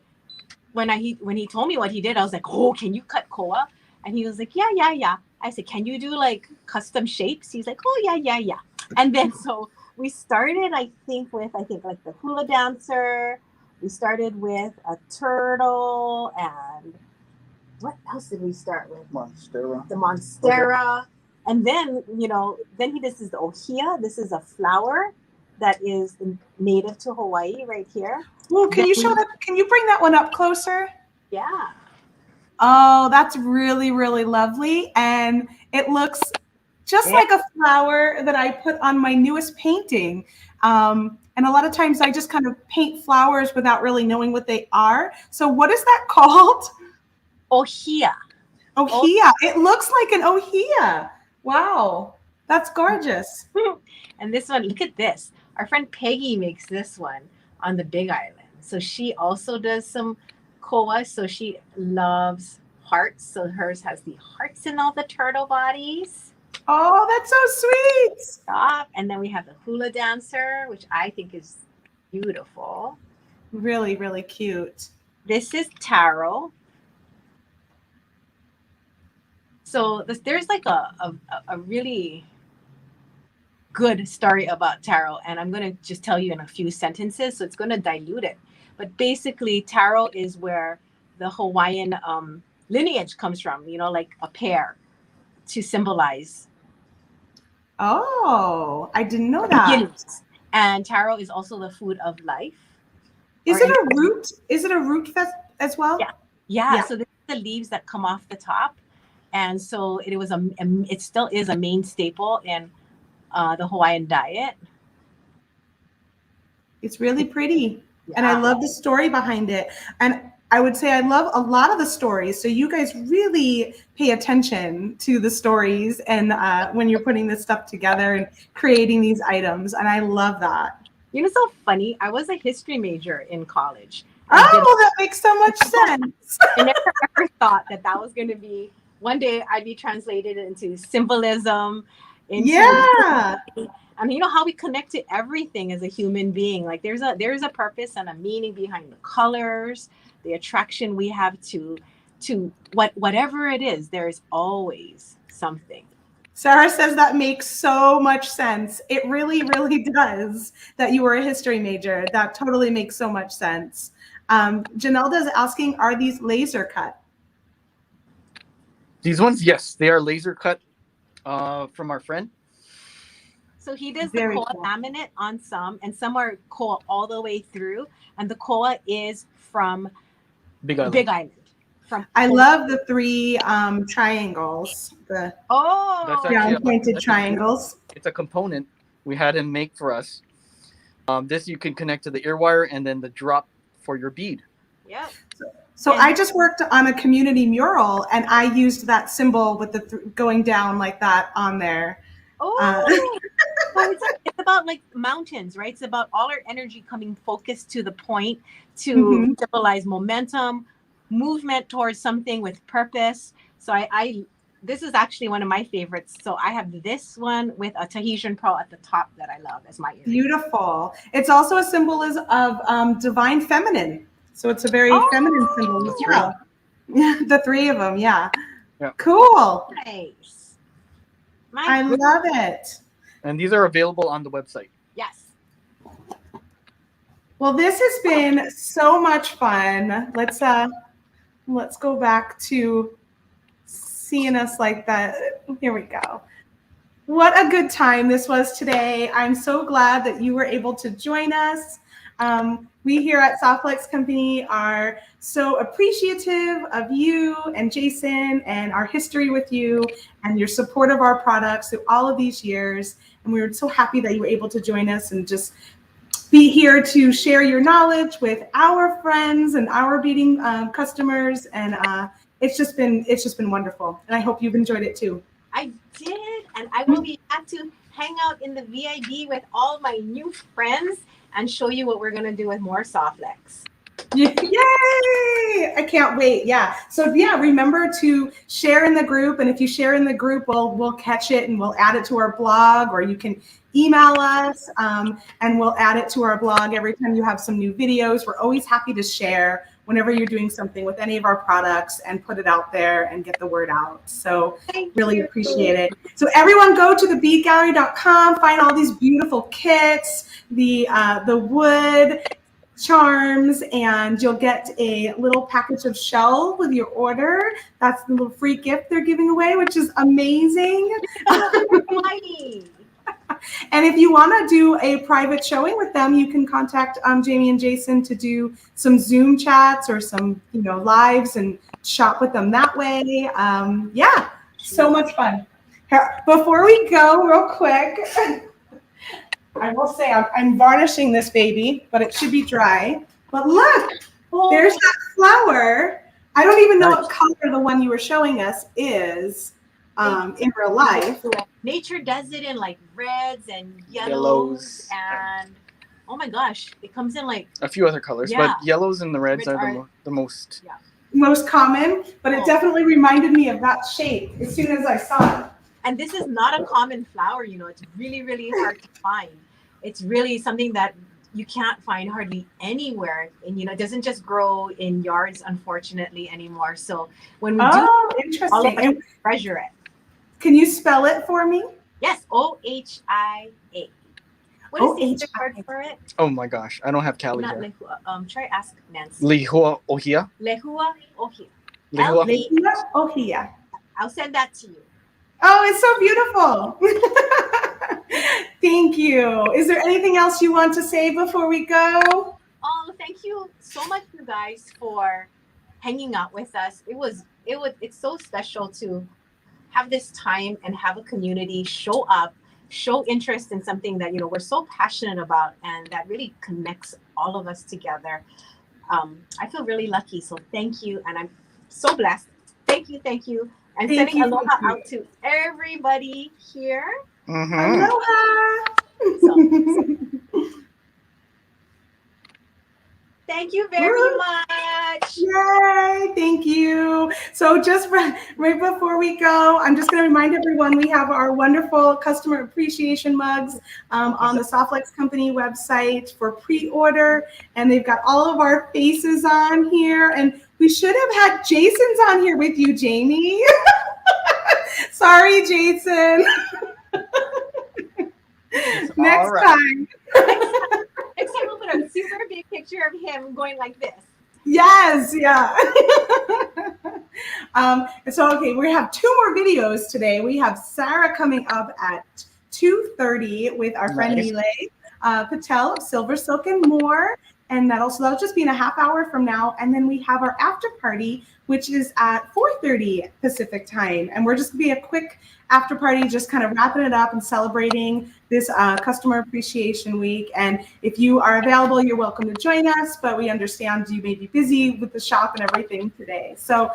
when he told me what he did, I was like, "Oh, can you cut koa?" And he was like, "Yeah, yeah, yeah." I said, "Can you do like custom shapes?" He's like, "Oh, yeah, yeah, yeah." And then so we started, I think like the Hula Dancer. We started with a turtle, and what else did we start with? Monstera. The Monstera. And then, then this is the ohia. This is a flower that is native to Hawaii right here. Well, can Then you show that? Can you bring that one up closer? Yeah. Oh, that's really, really lovely. And it looks just like a flower that I put on my newest painting. And a lot of times I just kind of paint flowers without really knowing what they are. So what is that called? Ohia. Ohia. It looks like an ohia. Wow. That's gorgeous. And this one, look at this. Our friend Peggy makes this one on the Big Island. So she also does some koa. So she loves hearts. So hers has the hearts in all the turtle bodies. Oh, that's so sweet. Stop. And then we have the Hula Dancer, which I think is beautiful. Really, really cute. This is taro. So there's like a really good story about taro, and I'm going to just tell you in a few sentences, so it's going to dilute it. But basically, taro is where the Hawaiian lineage comes from, like a pear, to symbolize Oh, I didn't know that. beginnings. And taro is also the food of life. Is it a root? Is it a root as well? Yeah. So this is the leaves that come off the top, and so it still is a main staple in the Hawaiian diet. It's really pretty. Yeah. And I love the story behind it. And I would say I love a lot of the stories. So you guys really pay attention to the stories and when you're putting this stuff together and creating these items. And I love that. So funny. I was a history major in college. Oh, that makes so much sense. I never ever thought that was going to be, one day I'd be translated into symbolism. And how we connect to everything as a human being. Like there's a purpose and a meaning behind the colors, the attraction we have to whatever it is. There's always something. Sarah says that makes so much sense. It really, really does that you were a history major. That totally makes so much sense. Janelda is asking, are these laser cut? These ones, yes, they are laser cut from our friend. So he does the koa laminate on some, and some are koa all the way through. And the koa is from Big Island. I love the 3 triangles. That's actually pointed triangles. It's a component we had him make for us. This you can connect to the ear wire and then the drop for your bead. Yeah. So I just worked on a community mural, and I used that symbol with the going down like that on there. It's about like mountains, right? It's about all our energy coming focused to the point to symbolize momentum, movement towards something with purpose. So this is actually one of my favorites. So I have this one with a Tahitian pearl at the top that I love as my earring. Beautiful. It's also a symbol of divine feminine. So it's a very feminine symbol as well. The 3 of them, yeah. Cool. Nice. I love it. And these are available on the website. Yes. Well, this has been so much fun. Let's go back to seeing us like that. Here we go. What a good time this was today. I'm so glad that you were able to join us. We here at Softflex Company are so appreciative of you and Jason and our history with you and your support of our products through all of these years. And we were so happy that you were able to join us and just be here to share your knowledge with our friends and our beading customers. And it's just been wonderful. And I hope you've enjoyed it too. I did, and I will be back to hang out in the VIB with all my new friends and show you what we're going to do with more Softflex. Yay! I can't wait. Yeah. So yeah, remember to share in the group, and if you share in the group, we'll catch it and we'll add it to our blog, or you can email us and we'll add it to our blog every time you have some new videos. We're always happy to share whenever you're doing something with any of our products and put it out there and get the word out. So really appreciate it. So everyone go to thebeadgallery.com, find all these beautiful kits, the wood charms, and you'll get a little package of shell with your order. That's the little free gift they're giving away, which is amazing. And if you want to do a private showing with them, you can contact Jamie and Jason to do some Zoom chats or some, lives and shop with them that way. Yeah, so much fun. Before we go, real quick, I will say I'm varnishing this baby, but it should be dry. But look, there's that flower. I don't even know what color the one you were showing us is in real life. Nature does it in like reds and yellows and oh my gosh, it comes in like a few other colors, but yellows and the reds are the most common. But it definitely reminded me of that shape as soon as I saw it. And this is not a common flower, it's really, really hard to find. It's really something that you can't find hardly anywhere. And, it doesn't just grow in yards, unfortunately, anymore. So when we interesting. All of us treasure it. Can you spell it for me? Yes, OHIA. What is the word for it? Oh my gosh, I don't have Callie Not here. Lehua. Try ask Nancy. Lehua Ohia? Lehua Ohia. Lehua Ohia. I'll send that to you. Oh, it's so beautiful. Thank you. Is there anything else you want to say before we go? Oh, thank you so much, you guys, for hanging out with us. It's so special to have this time and have a community show up, show interest in something that, we're so passionate about and that really connects all of us together. I feel really lucky. So thank you. And I'm so blessed. Thank you. I'm sending aloha out to everybody here. Mm-hmm. Aloha. Thank you very much. Yay, thank you. So just right before we go, I'm just going to remind everyone we have our wonderful customer appreciation mugs on the Softflex Company website for pre-order. And they've got all of our faces on here. And we should have had Jason's on here with you, Jamie. Sorry, Jason. Next time. Next time we'll put a super big picture of him going like this. Yes, yeah. So we have 2 more videos today. We have Sarah coming up at 2:30 with our friend Nilay Patel of Silver Silk and More. And that'll just be in a half hour from now. And then we have our after party, which is at 4:30 Pacific time. And we're just gonna be a quick after party, just kind of wrapping it up and celebrating this Customer Appreciation Week. And if you are available, you're welcome to join us, but we understand you may be busy with the shop and everything today. So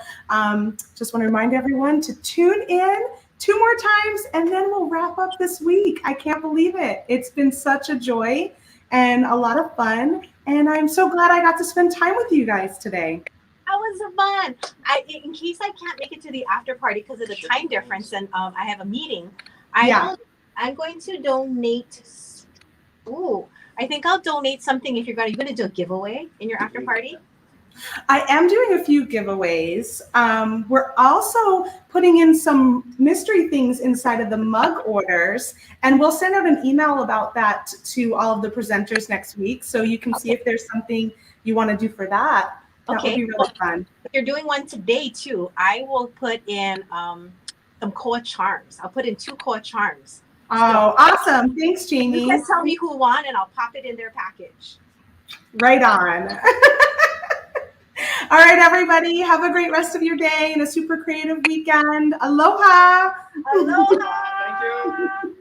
just want to remind everyone to tune in 2 more times, and then we'll wrap up this week. I can't believe it. It's been such a joy and a lot of fun. And I'm so glad I got to spend time with you guys today. That was fun. In case I can't make it to the after party because of the time difference and I have a meeting, I'm going to donate. I think I'll donate something if you're going to do a giveaway in your after party. I am doing a few giveaways. We're also putting in some mystery things inside of the mug orders, and we'll send out an email about that to all of the presenters next week, so you can see if there's something you want to do for that. That would Okay. be really fun. If you're doing one today too, I will put in some Koa Charms. I'll put in 2 Koa Charms. Oh, awesome. Thanks, Jamie. You can tell me who won and I'll pop it in their package. Right on. All right, everybody. Have a great rest of your day and a super creative weekend. Aloha. Aloha. Thank you.